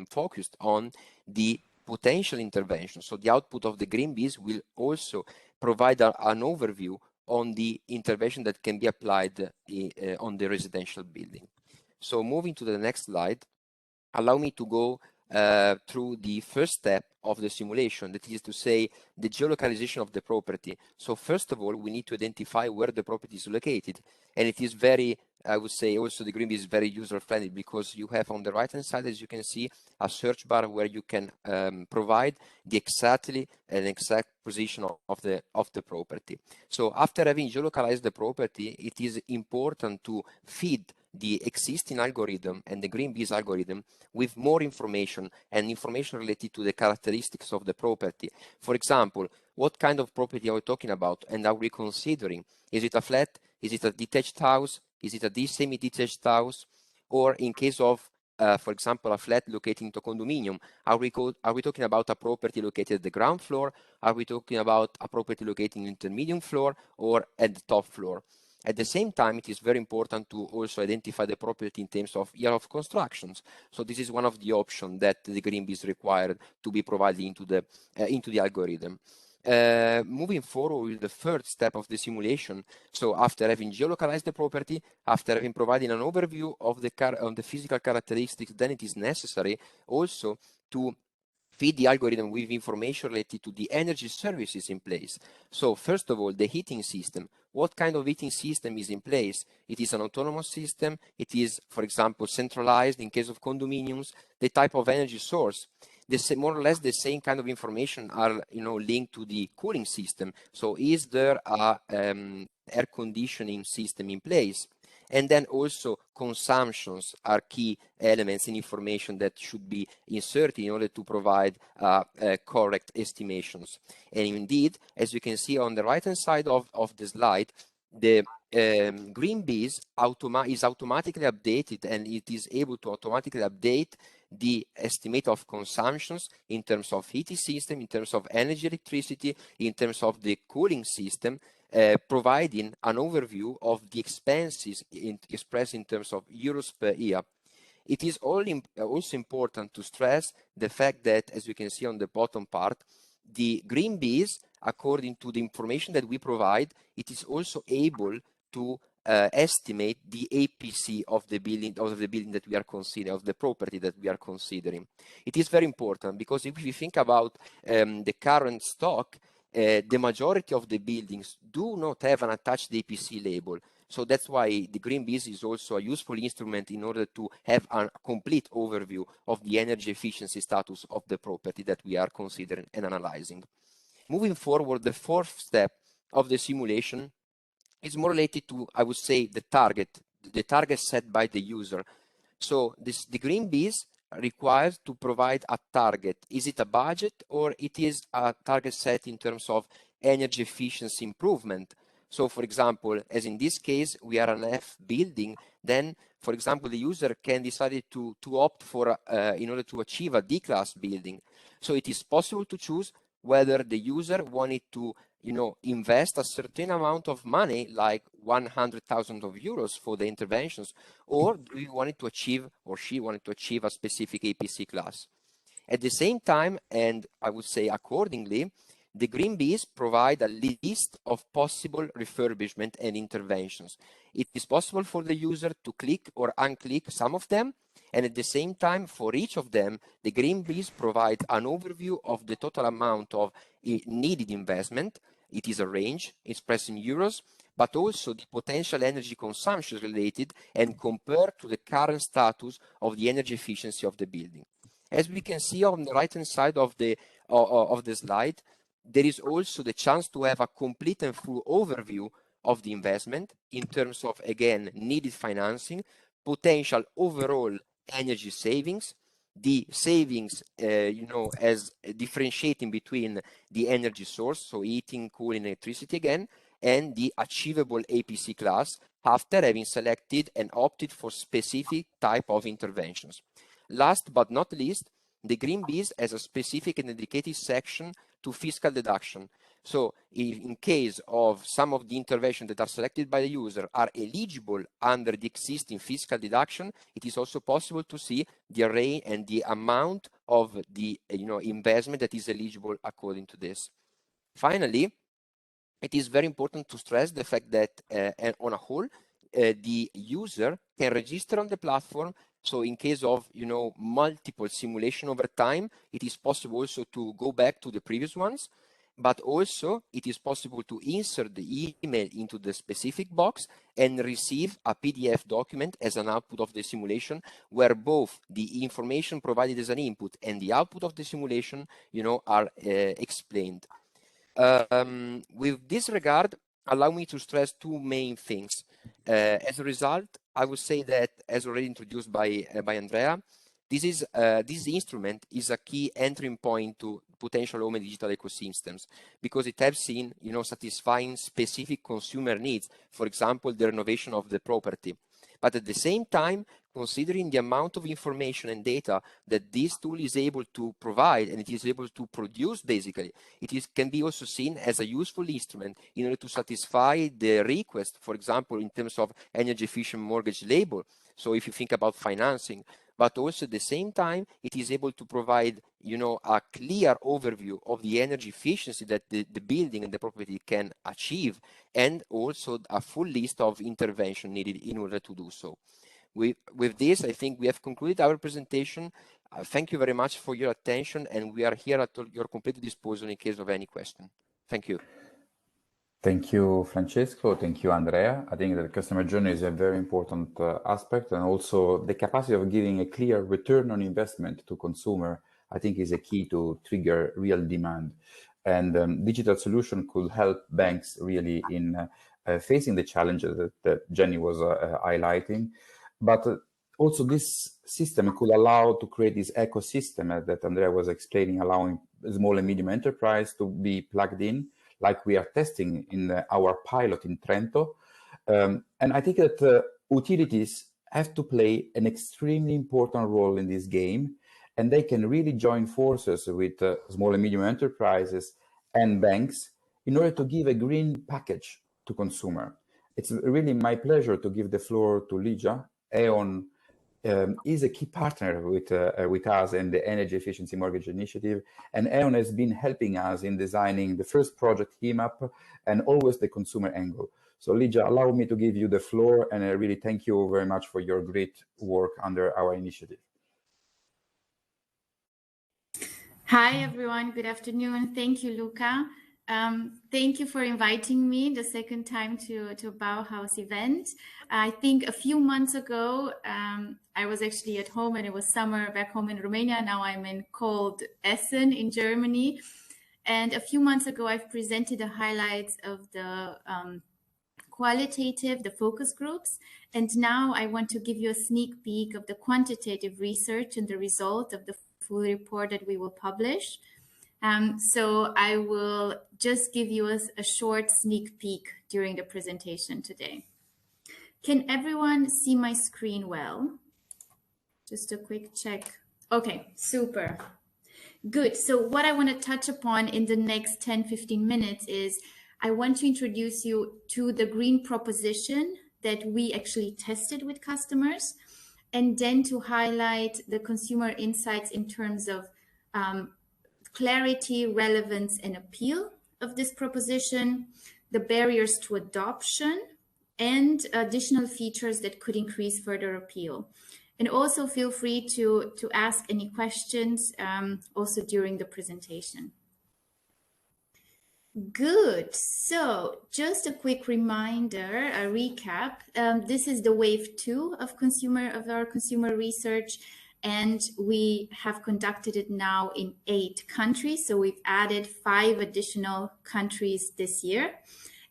focused on the potential intervention. So the output of the Green Bees will also provide an overview on the intervention that can be applied on the residential building. So moving to the next slide, allow me to go through the first step of the simulation, that is to say the geolocalization of the property. So first of all, we need to identify where the property is located, and it is very I would say also the Greenbees is very user-friendly because you have on the right-hand side, as you can see, a search bar where you can provide the exact position of the property. So after having geolocalized the property, it is important to feed the existing algorithm and the Greenbees algorithm with more information and information related to the characteristics of the property. For example, what kind of property are we talking about and are we considering? Is it a flat? Is it a detached house? Is it a semi-detached house? Or in case of, for example, a flat located into a condominium, are we talking about a property located at the ground floor? Are we talking about a property located in the intermediate floor or at the top floor? At the same time, it is very important to also identify the property in terms of year of constructions. So this is one of the options that the Greenbees required to be provided into the algorithm. Moving forward with the third step of the simulation, so after having geolocalized the property, after having provided an overview of the physical characteristics, then it is necessary also to feed the algorithm with information related to the energy services in place. So first of all, the heating system. What kind of heating system is in place? It is an autonomous system. It is, for example, centralized in case of condominiums. The type of energy source. More or less the same kind of information are linked to the cooling system. So is there a air conditioning system in place? And then also consumptions are key elements in information that should be inserted in order to provide correct estimations. And indeed, as you can see on the right-hand side of the slide, the Greenbees is automatically updated, and it is able to automatically update the estimate of consumptions in terms of heating system, in terms of energy electricity, in terms of the cooling system, providing an overview of the expenses expressed in terms of euros per year. It is also important to stress the fact that, as you can see on the bottom part, the Greenbees, according to the information that we provide, it is also able to estimate the APC of the building that we are considering, of the property that we are considering. It is very important because if we think about the current stock, the majority of the buildings do not have an attached APC label. So that's why the Greenbees is also a useful instrument in order to have a complete overview of the energy efficiency status of the property that we are considering and analyzing. Moving forward, the fourth step of the simulation is more related to, I would say, the target set by the user. So the Greenbees requires to provide a target. Is it a budget or it is a target set in terms of energy efficiency improvement? So for example, as in this case, we are an F building, then for example, the user can decide to opt for, in order to achieve a D-class building. So it is possible to choose whether the user wanted to invest a certain amount of money, like 100,000 euros for the interventions, or do you wanted to achieve, or she wanted to achieve, a specific APC class. At the same time, and I would say accordingly, the Greenbees provide a list of possible refurbishment and interventions. It is possible for the user to click or unclick some of them, and at the same time, for each of them, the Greenbees provide an overview of the total amount of needed investment. It is a range expressed in euros, but also the potential energy consumption related and compared to the current status of the energy efficiency of the building. As we can see on the right-hand side of the slide, there is also the chance to have a complete and full overview of the investment in terms of, again, needed financing, potential overall energy savings, the savings, as differentiating between the energy source, so heating, cooling, electricity again, and the achievable APC class after having selected and opted for specific type of interventions. Last but not least, the Greenbees has a specific and dedicated section to fiscal deduction. So in case of some of the interventions that are selected by the user are eligible under the existing fiscal deduction, it is also possible to see the array and the amount of the investment that is eligible according to this. Finally, it is very important to stress the fact that on a whole, the user can register on the platform. So in case of multiple simulation over time, it is possible also to go back to the previous ones. but also it is possible to insert the email into the specific box and receive a PDF document as an output of the simulation, where both the information provided as an input and the output of the simulation, are explained. With this regard, allow me to stress two main things. As a result, I would say that, as already introduced by Andrea, this instrument is a key entry point to potential home and digital ecosystems, because it helps in satisfying specific consumer needs, for example, the renovation of the property. But at the same time, considering the amount of information and data that this tool is able to provide, and it is able to produce, basically, can be also seen as a useful instrument in order to satisfy the request, for example, in terms of energy efficient mortgage label. So if you think about financing, but also at the same time, it is able to provide, a clear overview of the energy efficiency that the building and the property can achieve, and also a full list of intervention needed in order to do so. With this, I think we have concluded our presentation. Thank you very much for your attention, and we are here at your complete disposal in case of any question. Thank you. Thank you, Francesco. Thank you, Andrea. I think that the customer journey is a very important aspect, and also the capacity of giving a clear return on investment to consumer, I think, is a key to trigger real demand. And digital solution could help banks really in facing the challenges that Jenny was highlighting. But also this system could allow to create this ecosystem that Andrea was explaining, allowing small and medium enterprise to be plugged in, like we are testing in our pilot in Trento. And I think that utilities have to play an extremely important role in this game, and they can really join forces with small and medium enterprises and banks in order to give a green package to consumer. It's really my pleasure to give the floor to Ligia. E.ON is a key partner with us in the Energy Efficiency Mortgage Initiative, and E.ON has been helping us in designing the first project EMAP and always the consumer angle. So Ligia, allow me to give you the floor, and I really thank you very much for your great work under our initiative. Hi everyone, good afternoon. Thank you, Luca. Thank you for inviting me the second time to a Bauhaus event. I think a few months ago, I was actually at home and it was summer back home in Romania. Now I'm in cold Essen in Germany. And a few months ago, I've presented the highlights of the qualitative, the focus groups. And now I want to give you a sneak peek of the quantitative research and the result of the full report that we will publish. So I will just give you a short sneak peek during the presentation today. Can everyone see my screen well? Just a quick check. Okay, super. Good. So what I want to touch upon in the next 10-15 minutes is I want to introduce you to the green proposition that we actually tested with customers, and then to highlight the consumer insights in terms of clarity, relevance, and appeal of this proposition, the barriers to adoption, and additional features that could increase further appeal. And also feel free to ask any questions also during the presentation. Good. So just a quick reminder, a recap. This is the wave 2 of our consumer research. And we have conducted it now in 8 countries. So we've added 5 additional countries this year.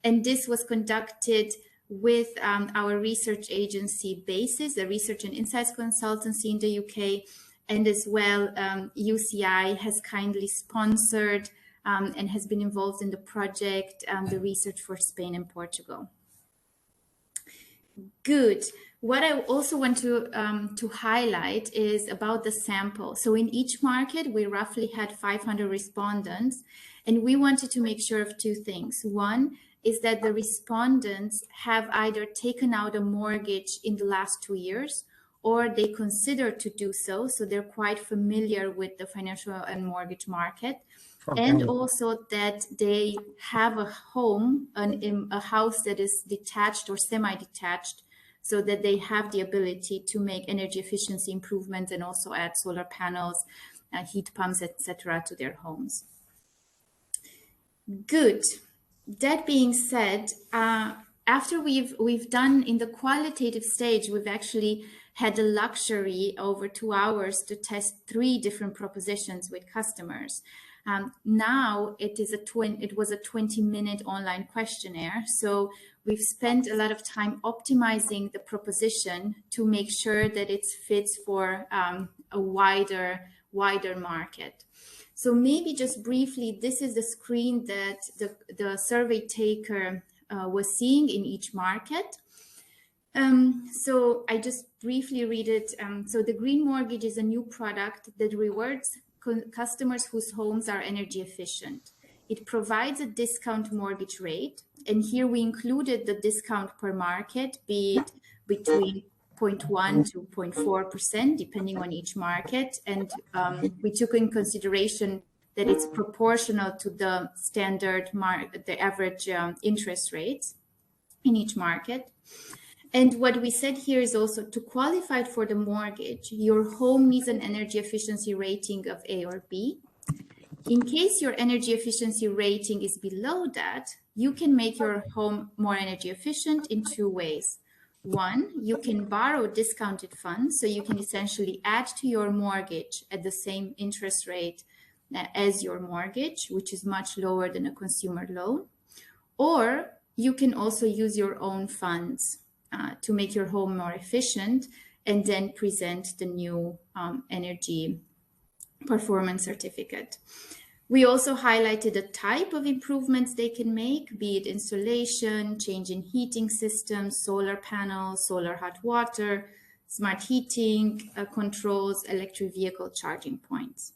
And this was conducted with our research agency BASIS, the Research and Insights Consultancy in the UK. And as well, UCI has kindly sponsored and has been involved in the project, the research for Spain and Portugal. Good. What I also want to highlight is about the sample. So in each market, we roughly had 500 respondents, and we wanted to make sure of 2 things. One is that the respondents have either taken out a mortgage in the last 2 years, or they consider to do so. So they're quite familiar with the financial and mortgage market. And also that they have a home, a house that is detached or semi-detached, so that they have the ability to make energy efficiency improvements and also add solar panels, heat pumps, etc. to their homes. Good. That being said, after we've done in the qualitative stage, we've actually had the luxury over 2 hours to test 3 different propositions with customers. Now it was a 20-minute online questionnaire. So we've spent a lot of time optimizing the proposition to make sure that it fits for a wider market. So maybe just briefly, this is the screen that the survey taker was seeing in each market. So I just briefly read it. So the green mortgage is a new product that rewards customers whose homes are energy efficient. It provides a discount mortgage rate. And here we included the discount per market, be it between 0.1 to 0.4%, depending on each market. And we took in consideration that it's proportional to the standard the average interest rates in each market. And what we said here is also to qualify for the mortgage, your home needs an energy efficiency rating of A or B. In case your energy efficiency rating is below that, you can make your home more energy efficient in 2 ways. 1, you can borrow discounted funds, so you can essentially add to your mortgage at the same interest rate as your mortgage, which is much lower than a consumer loan. Or you can also use your own funds to make your home more efficient and then present the new energy performance certificate. We also highlighted the type of improvements they can make, be it insulation, change in heating systems, solar panels, solar hot water, smart heating controls, electric vehicle charging points.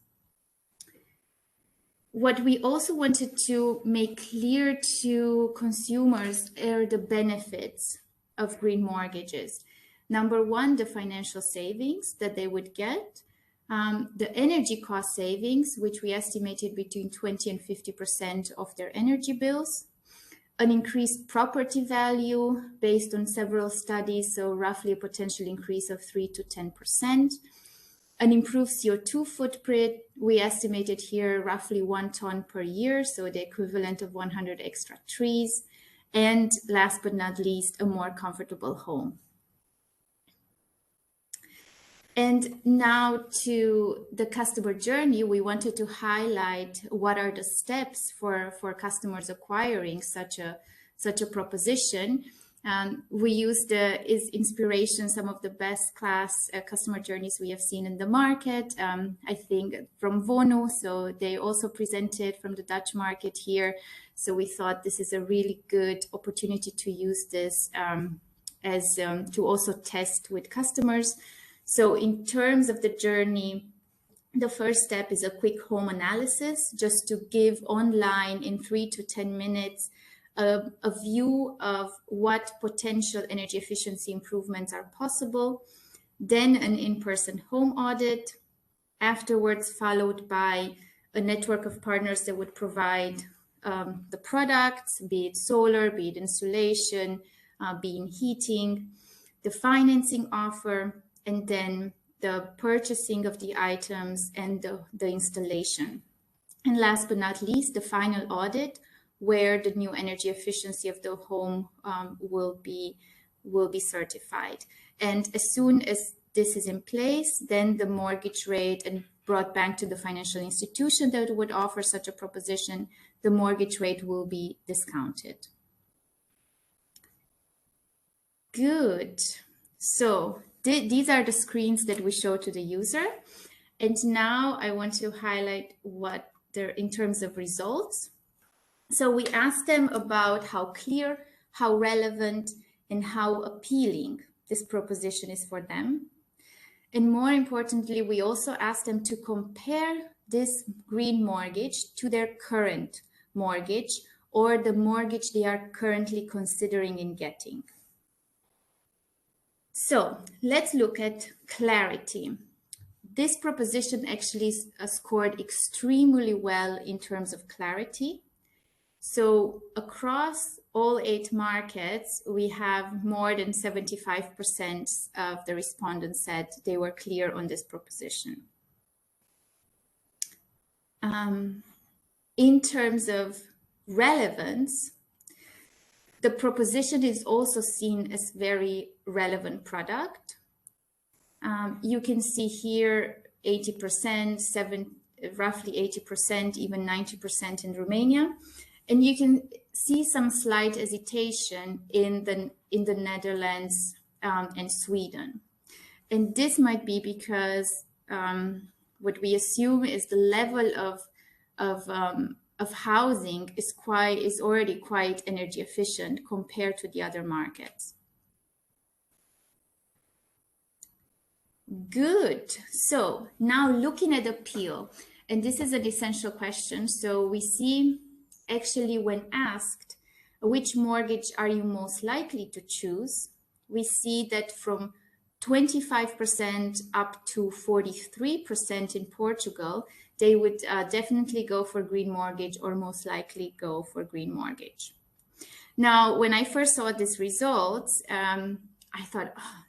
What we also wanted to make clear to consumers are the benefits of green mortgages. Number 1, the financial savings that they would get. The energy cost savings, which we estimated between 20 and 50% of their energy bills. An increased property value based on several studies, so roughly a potential increase of 3 to 10%. An improved CO2 footprint, we estimated here roughly 1 ton per year, so the equivalent of 100 extra trees. And last but not least, a more comfortable home. And now to the customer journey, we wanted to highlight what are the steps for customers acquiring such a proposition. We used as inspiration some of the best class customer journeys we have seen in the market. I think from Vono, so they also presented from the Dutch market here. So we thought this is a really good opportunity to use this as to also test with customers. So in terms of the journey, the first step is a quick home analysis, just to give online in 3 to 10 minutes a view of what potential energy efficiency improvements are possible. Then an in-person home audit, afterwards followed by a network of partners that would provide the products, be it solar, be it insulation, be it heating, the financing offer, and then the purchasing of the items and the installation. And last but not least, the final audit, where the new energy efficiency of the home will be certified. And as soon as this is in place, then the mortgage rate and brought back to the financial institution that would offer such a proposition, the mortgage rate will be discounted. Good. So these are the screens that we show to the user. And now I want to highlight what they're in terms of results. So we asked them about how clear, how relevant, and how appealing this proposition is for them. And more importantly, we also asked them to compare this green mortgage to their current mortgage or the mortgage they are currently considering in getting. So let's look at clarity. This proposition actually scored extremely well in terms of clarity. So across all 8 markets, we have more than 75% of the respondents said they were clear on this proposition. In terms of relevance, the proposition is also seen as very relevant product. You can see here 80%, roughly 80%, even 90% in Romania. And you can see some slight hesitation in the Netherlands and Sweden. And this might be because what we assume is the level of housing is already quite energy efficient compared to the other markets. Good. So now looking at appeal, and this is an essential question. So we see actually when asked, which mortgage are you most likely to choose? We see that from 25% up to 43% in Portugal, they would definitely go for green mortgage or most likely go for green mortgage. Now, when I first saw these results, I thought, oh,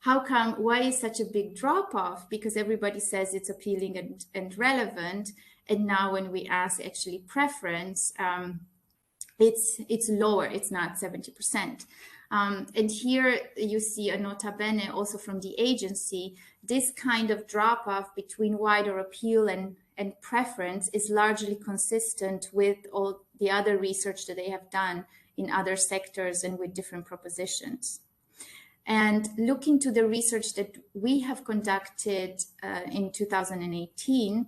how come, why is such a big drop off? Because everybody says it's appealing and relevant. And now when we ask actually preference, it's lower, it's not 70%. And here you see a nota bene also from the agency. This kind of drop off between wider appeal and preference is largely consistent with all the other research that they have done in other sectors and with different propositions. And looking to the research that we have conducted in 2018,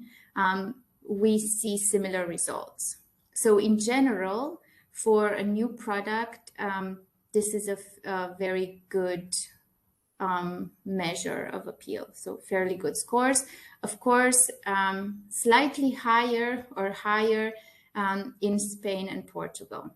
we see similar results. So in general, for a new product, this is a very good measure of appeal. So fairly good scores. Of course, slightly higher in Spain and Portugal.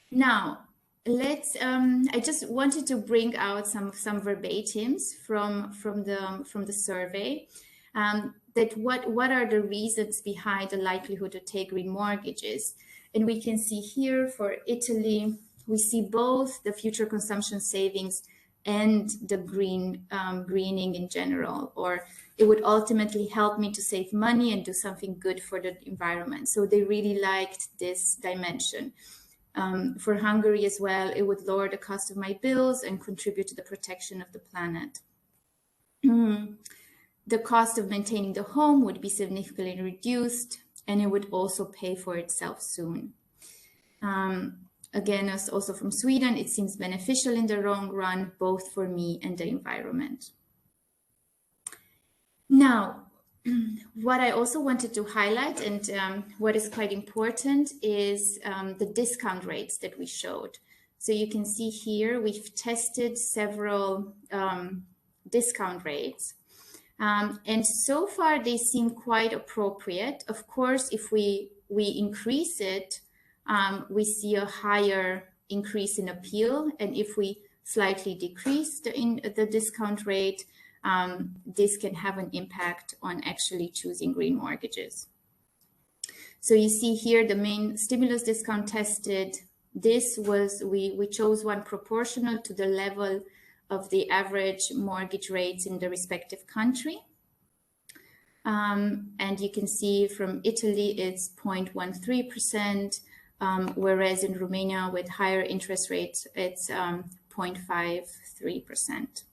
Now, I just wanted to bring out some verbatims from the survey. That what are the reasons behind the likelihood to take green mortgages? And we can see here for Italy, we see both the future consumption savings and the greening in general, or it would ultimately help me to save money and do something good for the environment. So they really liked this dimension. For Hungary as well, it would lower the cost of my bills and contribute to the protection of the planet. The cost of maintaining the home would be significantly reduced, and it would also pay for itself soon. Again, as also from Sweden, it seems beneficial in the long run, both for me and the environment. Now, what I also wanted to highlight and what is quite important is the discount rates that we showed. So you can see here, we've tested several discount rates. And so far they seem quite appropriate. Of course, if we increase it, we see a higher increase in appeal. And if we slightly decrease the discount rate, this can have an impact on actually choosing green mortgages. So you see here the main stimulus discount tested. This was, we chose one proportional to the level of the average mortgage rates in the respective country. And you can see from Italy, it's 0.13%, whereas in Romania with higher interest rates, it's 0.53%.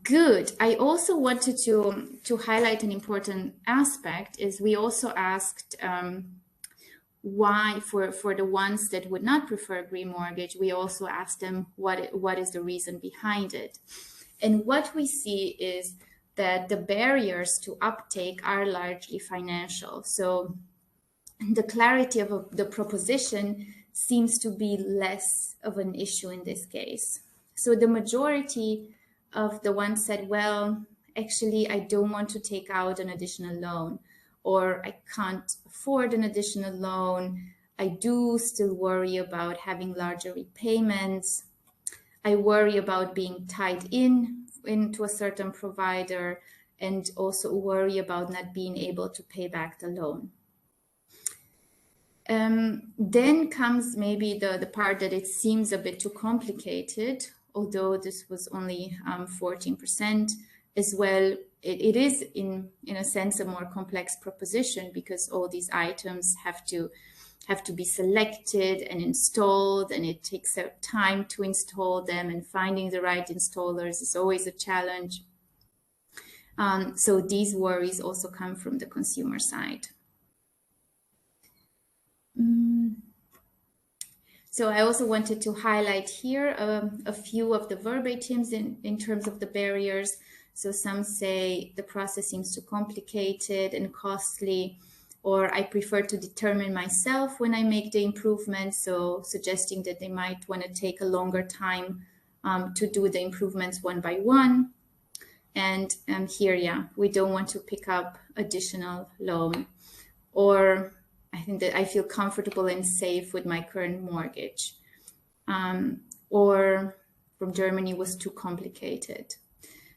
Good. I also wanted to highlight an important aspect is we also asked why for the ones that would not prefer green mortgage, we also asked them what is the reason behind it. And what we see is that the barriers to uptake are largely financial. So the clarity of the proposition seems to be less of an issue in this case. So the majority of the ones said, well, actually, I don't want to take out an additional loan, or I can't afford an additional loan. I do still worry about having larger repayments. I worry about being tied into a certain provider, and also worry about not being able to pay back the loan. Then comes maybe the part that it seems a bit too complicated, although this was only 14% as well. it is in a sense a more complex proposition, because all these items have to be selected and installed, and it takes time to install them, and finding the right installers is always a challenge. So these worries also come from the consumer side. So I also wanted to highlight here a few of the verbatims in terms of the barriers. So some say the process seems too complicated and costly, or I prefer to determine myself when I make the improvements. So suggesting that they might want to take a longer time to do the improvements one by one. And here, yeah, we don't want to pick up additional loan, or I think that I feel comfortable and safe with my current mortgage, or from Germany was too complicated.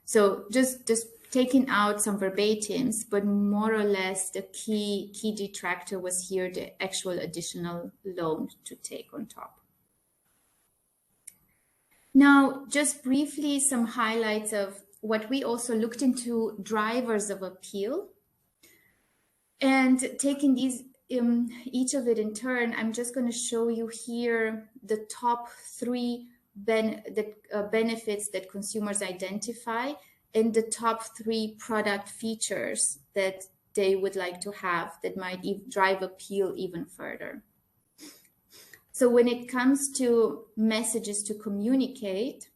So just taking out some verbatims, but more or less the key detractor was here the actual additional loan to take on top. Now, just briefly, some highlights of what we also looked into, drivers of appeal. And taking these, each of it in turn, I'm just going to show you here the top 3 benefits that consumers identify, and the top 3 product features that they would like to have that might drive appeal even further. So when it comes to messages to communicate,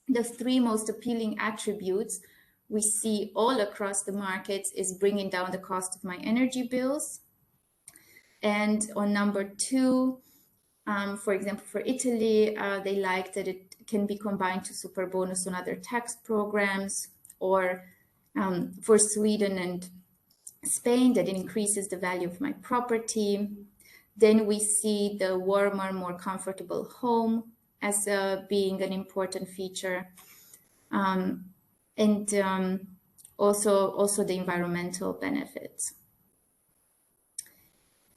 the 3 most appealing attributes we see all across the markets is bringing down the cost of my energy bills. And on number 2, for example, for Italy, they like that it can be combined to super bonus on other tax programs, or for Sweden and Spain, that it increases the value of my property. Then we see the warmer, more comfortable home as being an important feature. And also the environmental benefits.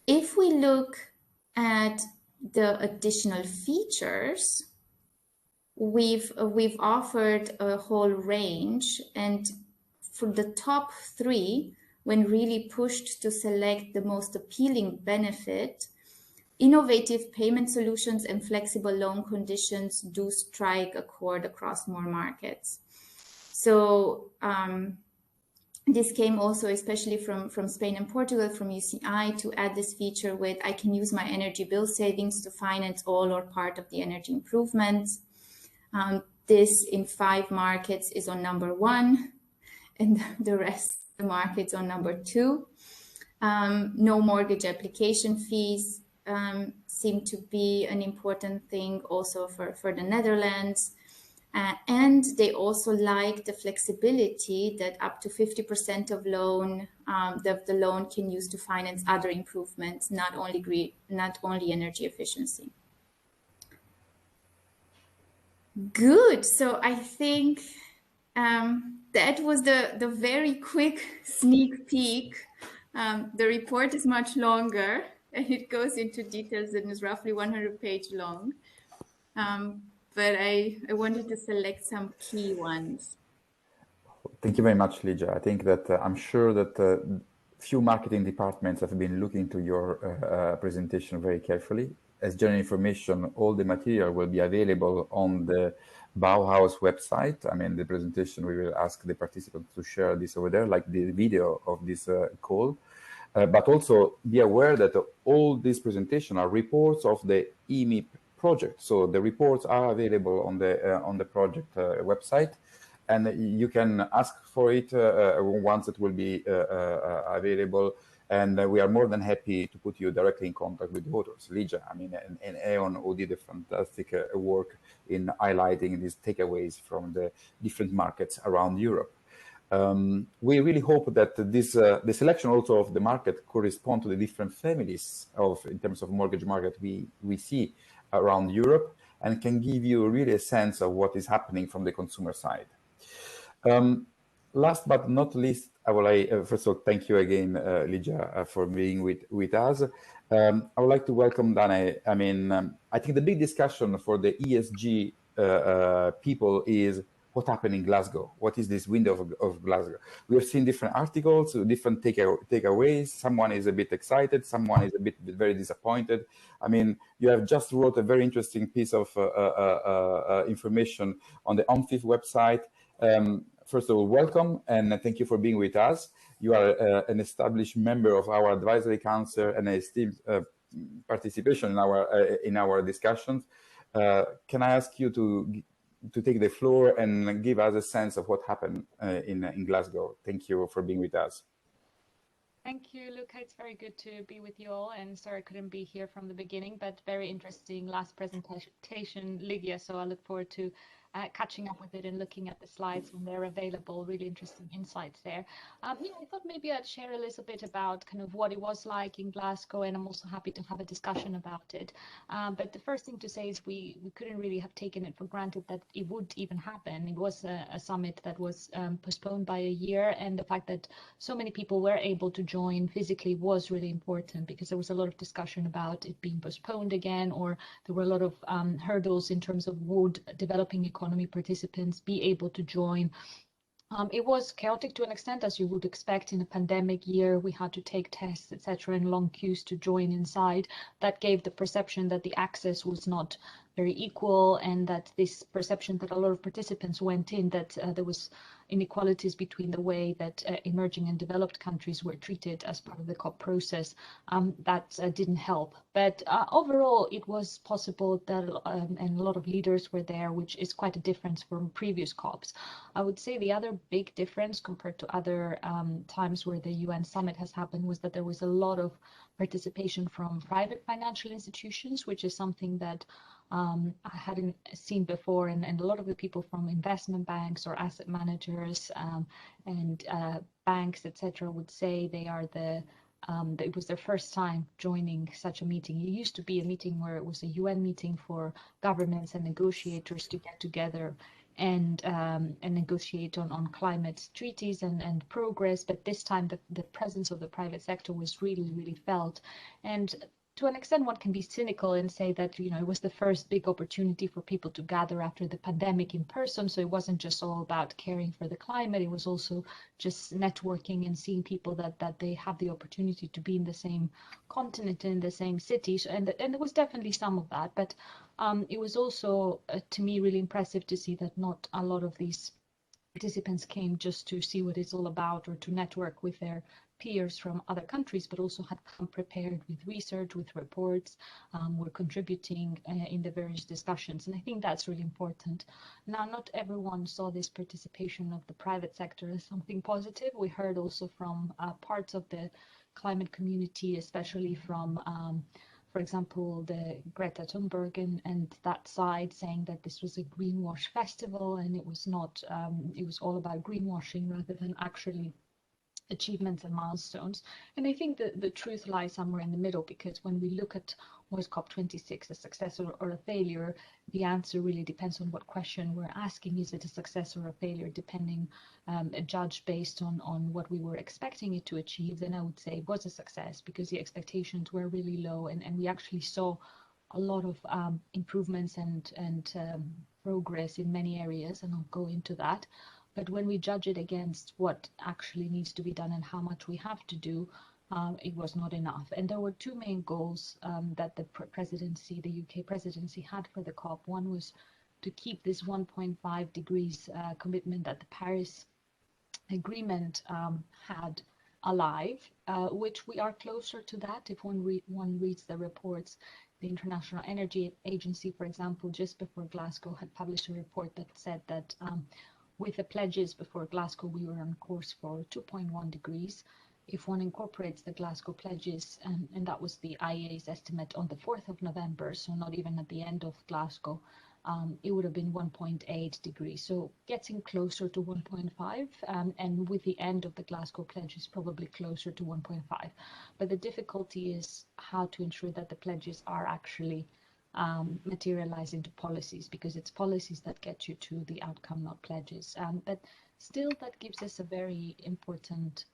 If we look at the additional features, we've offered a whole range, and for the top 3, when really pushed to select the most appealing benefit, innovative payment solutions and flexible loan conditions do strike a chord across more markets. So this came also especially from Spain and Portugal, from UCI, to add this feature with, I can use my energy bill savings to finance all or part of the energy improvements. This in 5 markets is on number 1, and the rest of the markets on number 2. No mortgage application fees seem to be an important thing also for the Netherlands. And they also like the flexibility that up to 50% of the loan can use to finance other improvements, not only energy efficiency. Good. So I think that was the very quick sneak peek. The report is much longer, and it goes into details and is roughly 100 pages long. But I wanted to select some key ones. Thank you very much, Ligia. I think that I'm sure that few marketing departments have been looking to your presentation very carefully. As general information, all the material will be available on the Bauhaus website. I mean, the presentation, we will ask the participants to share this over there, like the video of this call. But also be aware that all these presentations are reports of the EEMI project. So the reports are available on the project website, and you can ask for it once it will be available. And we are more than happy to put you directly in contact with the authors. Ligia, I mean, and E.ON, who did a fantastic work in highlighting these takeaways from the different markets around Europe. We really hope that the selection also of the market correspond to the different families in terms of mortgage market we see around Europe, and can give you really a sense of what is happening from the consumer side. Last but not least, I would first of all thank you again, Ligia, for being with us. I would like to welcome Danae. I mean, I think the big discussion for the ESG people is what happened in Glasgow. What is this window of Glasgow? We have seen different articles, different takeaways. Someone is a bit excited, someone is a bit very disappointed. I mean, you have just wrote a very interesting piece of information on the OMFIF website. First of all, welcome and thank you for being with us. You are an established member of our advisory council and a esteemed participation in our discussions. Can I ask you to take the floor and give us a sense of what happened in Glasgow? Thank you for being with us. Thank you, Luca. It's very good to be with you all, and sorry I couldn't be here from the beginning, but very interesting last presentation, Ligia, so I look forward to catching up with it and looking at the slides when they're available. Really interesting insights there. Yeah, I thought maybe I'd share a little bit about kind of what it was like in Glasgow, and I'm also happy to have a discussion about it. But the first thing to say is we couldn't really have taken it for granted that it would even happen. It was a summit that was postponed by a year, and the fact that so many people were able to join physically was really important, because there was a lot of discussion about it being postponed again, or there were a lot of hurdles in terms of would developing economy participants be able to join. It was chaotic to an extent, as you would expect in a pandemic year. We had to take tests, etc., and long queues to join inside. That gave the perception that the access was not very equal, and that this perception that a lot of participants went in, that there was inequalities between the way that emerging and developed countries were treated as part of the COP process, that didn't help. But overall, it was possible that, and a lot of leaders were there, which is quite a difference from previous COPs. I would say the other big difference compared to other times where the UN summit has happened was that there was a lot of participation from private financial institutions, which is something that I hadn't seen before, and a lot of the people from investment banks or asset managers and banks, etc., would say they are it was their first time joining such a meeting. It used to be a meeting where it was a UN meeting for governments and negotiators to get together and negotiate on climate treaties and progress, but this time the presence of the private sector was really, really felt. And to an extent, one can be cynical and say that, you know, it was the first big opportunity for people to gather after the pandemic in person. So it wasn't just all about caring for the climate. It was also just networking and seeing people that they have the opportunity to be in the same continent, in the same cities. And there was definitely some of that. But it was also, to me, really impressive to see that not a lot of these participants came just to see what it's all about or to network with their peers from other countries, but also had come prepared with research, with reports, were contributing in the various discussions. And I think that's really important. Now, not everyone saw this participation of the private sector as something positive. We heard also from parts of the climate community, especially from for example, the Greta Thunberg and that side, saying that this was a greenwash festival, and it was not, it was all about greenwashing rather than actually achievements and milestones. And I think that the truth lies somewhere in the middle, because when we look at was COP26 a success or a failure, the answer really depends on what question we're asking. Is it a success or a failure, depending judged based on what we were expecting it to achieve? Then I would say it was a success, because the expectations were really low, and we actually saw a lot of improvements and progress in many areas, and I'll go into that. But when we judge it against what actually needs to be done and how much we have to do, it was not enough. And there were two main goals that the presidency, the UK presidency, had for the COP. One was to keep this 1.5 degrees commitment that the Paris Agreement had alive, which we are closer to that if one reads the reports. The International Energy Agency, for example, just before Glasgow had published a report that said that with the pledges before Glasgow, we were on course for 2.1 degrees. If one incorporates the Glasgow pledges, and that was the IEA's estimate on the 4th of November, so not even at the end of Glasgow, it would have been 1.8 degrees. So getting closer to 1.5, and with the end of the Glasgow pledges, probably closer to 1.5. But the difficulty is how to ensure that the pledges are actually materialize into policies, because it's policies that get you to the outcome, not pledges. But still, that gives us a very important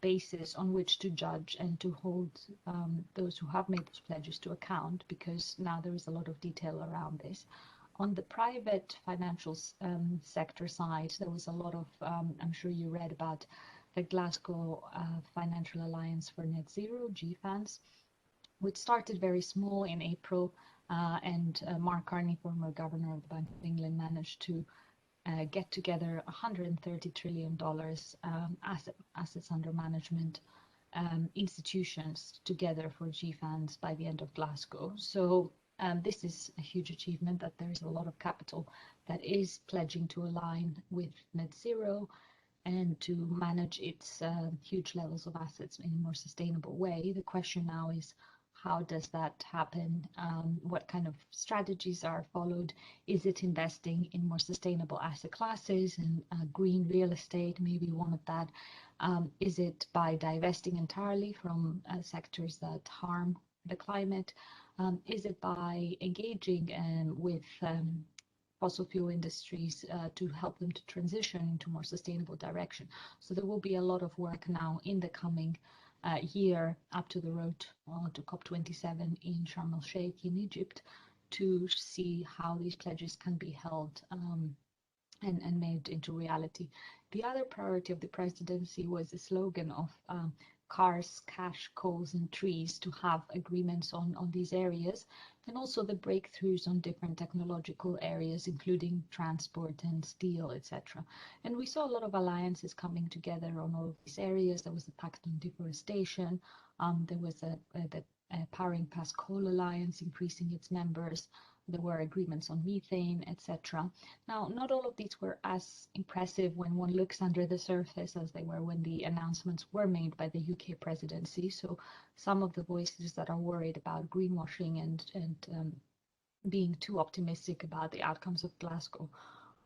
basis on which to judge and to hold those who have made those pledges to account, because now there is a lot of detail around this. On the private financial sector side, there was a lot of, I'm sure you read about the Glasgow Financial Alliance for Net Zero, GFANZ, which started very small in April, and Mark Carney, former governor of the Bank of England, managed to get together $130 trillion assets under management institutions together for GFANZ by the end of Glasgow. So this is a huge achievement, that there is a lot of capital that is pledging to align with net zero and to manage its huge levels of assets in a more sustainable way. The question now is, how does that happen? What kind of strategies are followed? Is it investing in more sustainable asset classes and green real estate, maybe one of that? Is it by divesting entirely from sectors that harm the climate? Is it by engaging with fossil fuel industries to help them to transition into more sustainable direction? So there will be a lot of work now in the coming year up to the road to COP27 in Sharm el-Sheikh in Egypt to see how these pledges can be held and made into reality. The other priority of the presidency was the slogan of cars, cash, coals and trees, to have agreements on these areas, and also the breakthroughs on different technological areas, including transport and steel, etc. And we saw a lot of alliances coming together on all of these areas. There was the Pact on Deforestation, there was the Powering Past Coal Alliance, increasing its members. There were agreements on methane, etc. Now, not all of these were as impressive when one looks under the surface as they were when the announcements were made by the UK presidency. So some of the voices that are worried about greenwashing and being too optimistic about the outcomes of Glasgow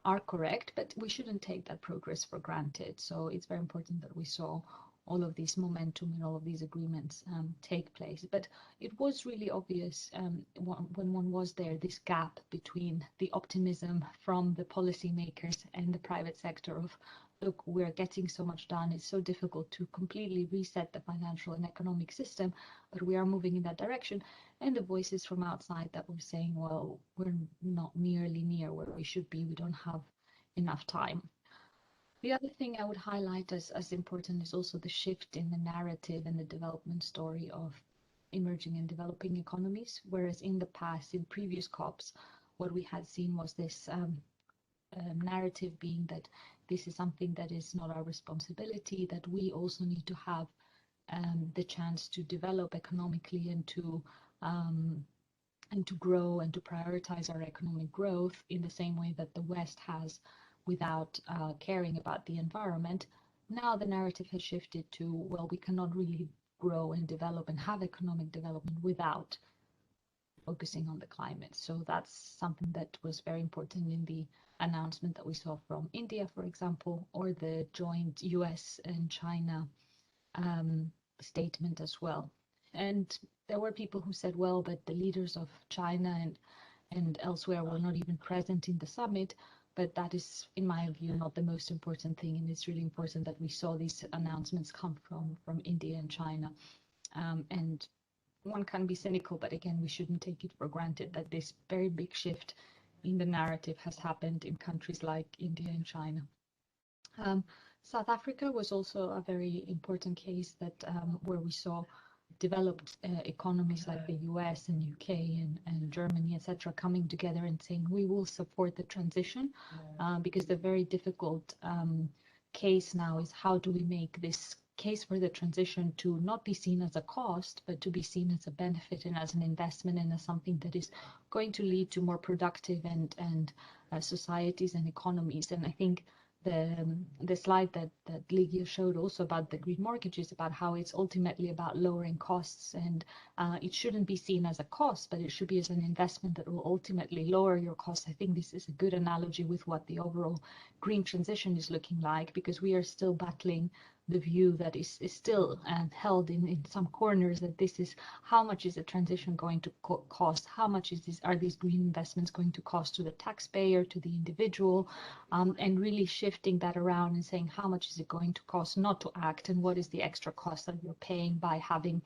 are correct, but we shouldn't take that progress for granted. So it's very important that we saw all of this momentum and all of these agreements take place. But it was really obvious when one was there, this gap between the optimism from the policymakers and the private sector of, look, we're getting so much done, it's so difficult to completely reset the financial and economic system, but we are moving in that direction. And the voices from outside that were saying, well, we're not nearly near where we should be, we don't have enough time. The other thing I would highlight as important is also the shift in the narrative and the development story of emerging and developing economies, whereas in the past, in previous COPs, what we had seen was this narrative being that this is something that is not our responsibility, that we also need to have the chance to develop economically and to grow and to prioritize our economic growth in the same way that the West has, without caring about the environment. Now the narrative has shifted to, well, we cannot really grow and develop and have economic development without focusing on the climate. So that's something that was very important in the announcement that we saw from India, for example, or the joint US and China statement as well. And there were people who said, well, but the leaders of China and elsewhere were not even present in the summit. But that is, in my view, not the most important thing. And it's really important that we saw these announcements come from India and China. And one can be cynical, but again, we shouldn't take it for granted that this very big shift in the narrative has happened in countries like India and China. South Africa was also a very important case that where we saw developed economies like the US and UK and Germany, etc., coming together and saying we will support the transition, because the very difficult case now is, how do we make this case for the transition to not be seen as a cost, but to be seen as a benefit and as an investment and as something that is going to lead to more productive and societies and economies. And I think the slide that Ligia showed also about the green mortgages, about how it's ultimately about lowering costs, and it shouldn't be seen as a cost, but it should be as an investment that will ultimately lower your costs. I think this is a good analogy with what the overall green transition is looking like, because we are still battling the view that is still held in some corners, that this is, how much is the transition going to cost, how much are these green investments going to cost to the taxpayer, to the individual, and really shifting that around and saying, how much is it going to cost not to act, and what is the extra cost that you're paying by having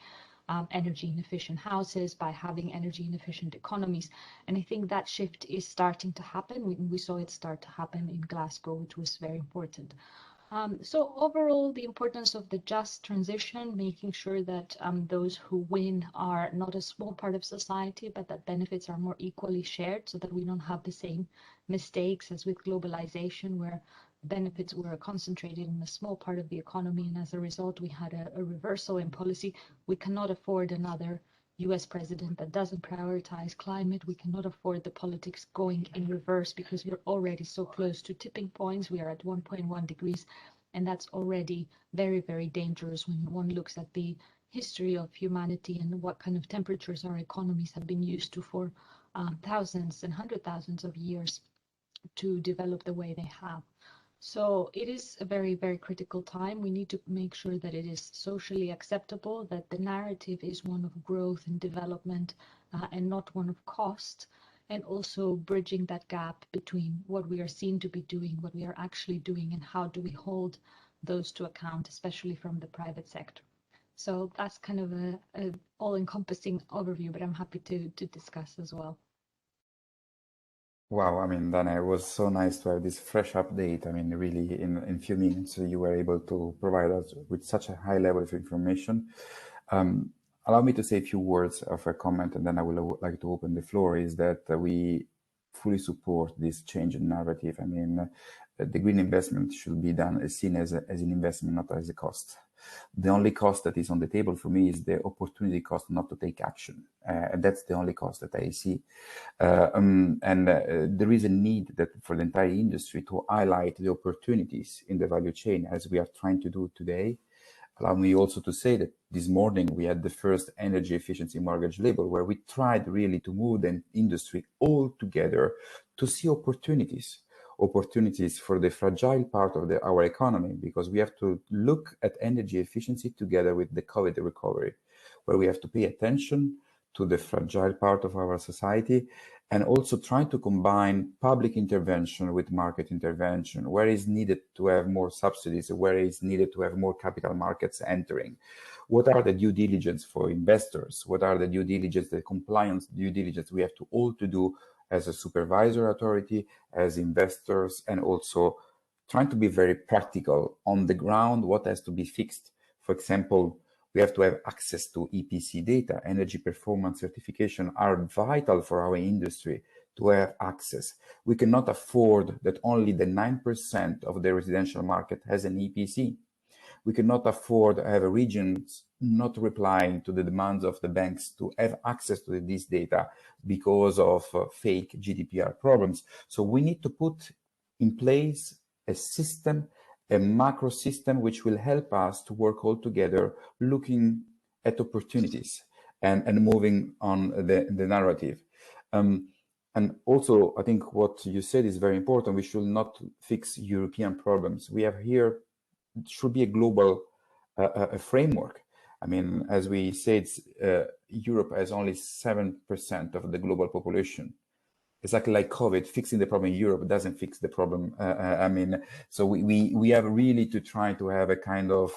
energy inefficient houses, by having energy inefficient economies. And I think that shift is starting to happen. We saw it start to happen in Glasgow, which was very important. So overall, the importance of the just transition, making sure that those who win are not a small part of society, but that benefits are more equally shared, so that we don't have the same mistakes as with globalization, where benefits were concentrated in a small part of the economy, and as a result, we had a reversal in policy. We cannot afford another US president that doesn't prioritize climate. We cannot afford the politics going in reverse, because we're already so close to tipping points. We are at 1.1 degrees, and that's already very, very dangerous when one looks at the history of humanity and what kind of temperatures our economies have been used to for thousands and hundred thousands of years to develop the way they have. So it is a very, very critical time. We need to make sure that it is socially acceptable, that the narrative is one of growth and development and not one of cost, and also bridging that gap between what we are seen to be doing, what we are actually doing, and how do we hold those to account, especially from the private sector. So that's kind of a all-encompassing overview, but I'm happy to discuss as well. Wow, I mean, Danae, it was so nice to have this fresh update. I mean, really, in few minutes, you were able to provide us with such a high level of information. Allow me to say a few words of a comment, and then I would like to open the floor, is that we fully support this change in narrative. I mean, the green investment should be seen as an investment, not as a cost. The only cost that is on the table for me is the opportunity cost not to take action. And that's the only cost that I see. There is a need that for the entire industry to highlight the opportunities in the value chain, as we are trying to do today. Allow me also to say that this morning we had the first energy efficiency mortgage label, where we tried really to move the industry all together to see opportunities for the fragile part of our economy, because we have to look at energy efficiency together with the COVID recovery, where we have to pay attention to the fragile part of our society, and also try to combine public intervention with market intervention, where is needed to have more subsidies, where is needed to have more capital markets entering. What are the due diligence for investors? What are the due diligence, the compliance due diligence we have to all to do as a supervisory authority, as investors, and also trying to be very practical on the ground, what has to be fixed. For example, we have to have access to EPC data. Energy performance certification are vital for our industry to have access. We cannot afford that only the 9% of the residential market has an EPC. We cannot afford to have regions not replying to the demands of the banks to have access to this data because of fake GDPR problems. So we need to put in place a system, a macro system, which will help us to work all together, looking at opportunities and moving on the narrative. And also, I think what you said is very important. We should not fix European problems. We have here, it should be a global a framework. I mean, as we said, Europe has only 7% of the global population. Exactly like COVID, fixing the problem in Europe doesn't fix the problem. I mean, so we have really to try to have a kind of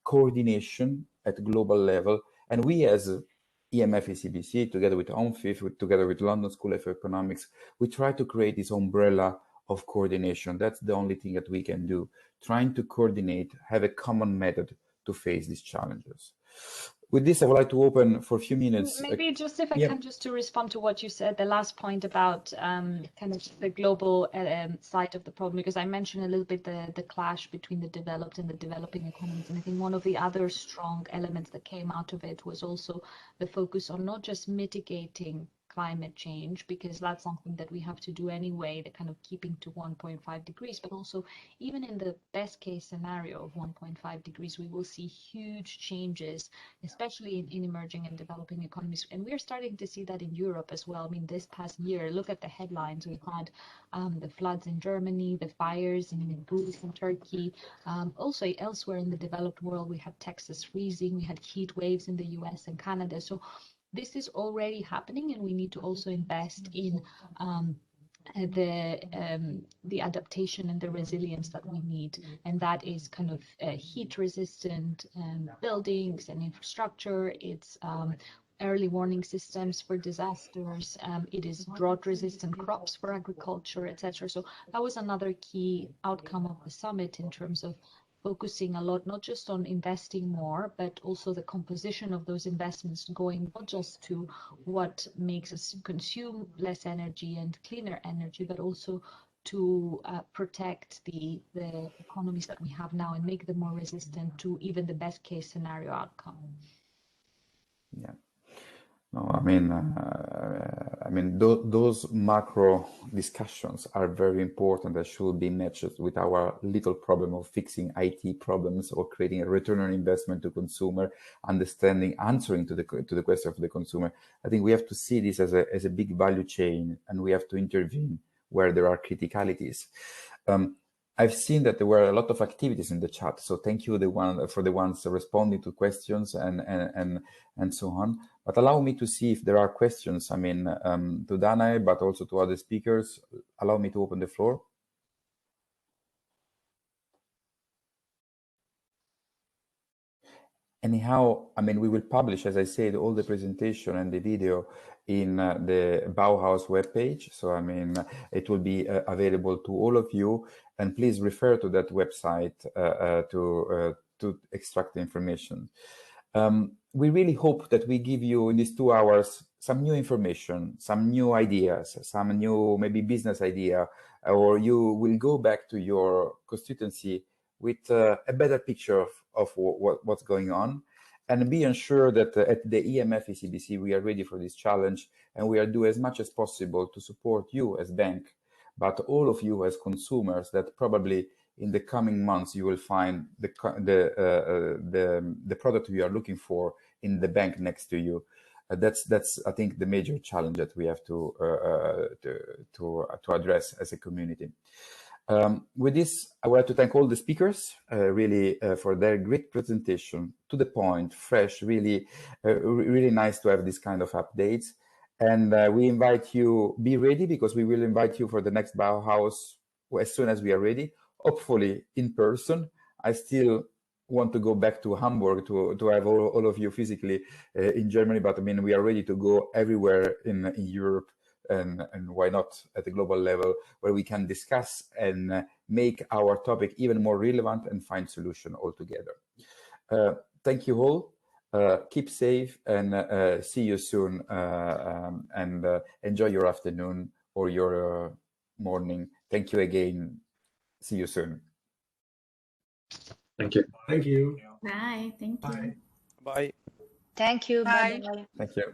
coordination at global level. And we as EMF-ECBC, together with ONFIF, together with London School of Economics, we try to create this umbrella of coordination. That's the only thing that we can do, trying to coordinate, have a common method to face these challenges. With this, I would like to open for a few minutes. Maybe just if I can just to respond to what you said, the last point about kind of the global side of the problem, because I mentioned a little bit the clash between the developed and the developing economies. And I think one of the other strong elements that came out of it was also the focus on not just mitigating climate change, because that's something that we have to do anyway, the kind of keeping to 1.5 degrees, but also even in the best case scenario of 1.5 degrees, we will see huge changes, especially in emerging and developing economies. And we're starting to see that in Europe as well. I mean, this past year, look at the headlines. We've had the floods in Germany, the fires in Greece and Turkey. Also elsewhere in the developed world, we had Texas freezing, we had heat waves in the US and Canada. So this is already happening, and we need to also invest in the adaptation and the resilience that we need, and that is kind of heat resistant buildings and infrastructure. It's early warning systems for disasters. It is drought resistant crops for agriculture, etc. So that was another key outcome of the summit in terms of focusing a lot, not just on investing more, but also the composition of those investments going not just to what makes us consume less energy and cleaner energy, but also to protect the economies that we have now and make them more resistant to even the best case scenario outcome. Yeah. No, those macro discussions are very important that should be matched with our little problem of fixing IT problems or creating a return on investment to consumer, answering to the question of the consumer. I think we have to see this as a big value chain, and we have to intervene where there are criticalities. I've seen that there were a lot of activities in the chat, so thank you for the ones responding to questions and so on. But allow me to see if there are questions, to Danae, but also to other speakers. Allow me to open the floor. Anyhow, we will publish, as I said, all the presentation and the video in the Bauhaus webpage. So, it will be available to all of you. And please refer to that website to extract the information. We really hope that we give you in these 2 hours some new information, some new ideas, some new maybe business idea, or you will go back to your constituency with a better picture of what's going on. And be assured that at the EMF-ECBC, we are ready for this challenge, and we are doing as much as possible to support you as bank, but all of you as consumers, that probably in the coming months you will find the product you are looking for in the bank next to you. That's I think the major challenge that we have to address as a community. With this, I would like to thank all the speakers really for their great presentation, to the point, fresh, really nice to have this kind of updates. And we invite you, be ready, because we will invite you for the next Bauhaus as soon as we are ready, hopefully in person. I still want to go back to Hamburg to have all of you physically in Germany, but we are ready to go everywhere in Europe, and why not at the global level, where we can discuss and make our topic even more relevant and find solution altogether. Thank you all. Keep safe, and see you soon, and enjoy your afternoon or your morning. Thank you again. See you soon. Thank you. Bye. Thank you. Bye. Thank you. Bye. Bye-bye. Thank you.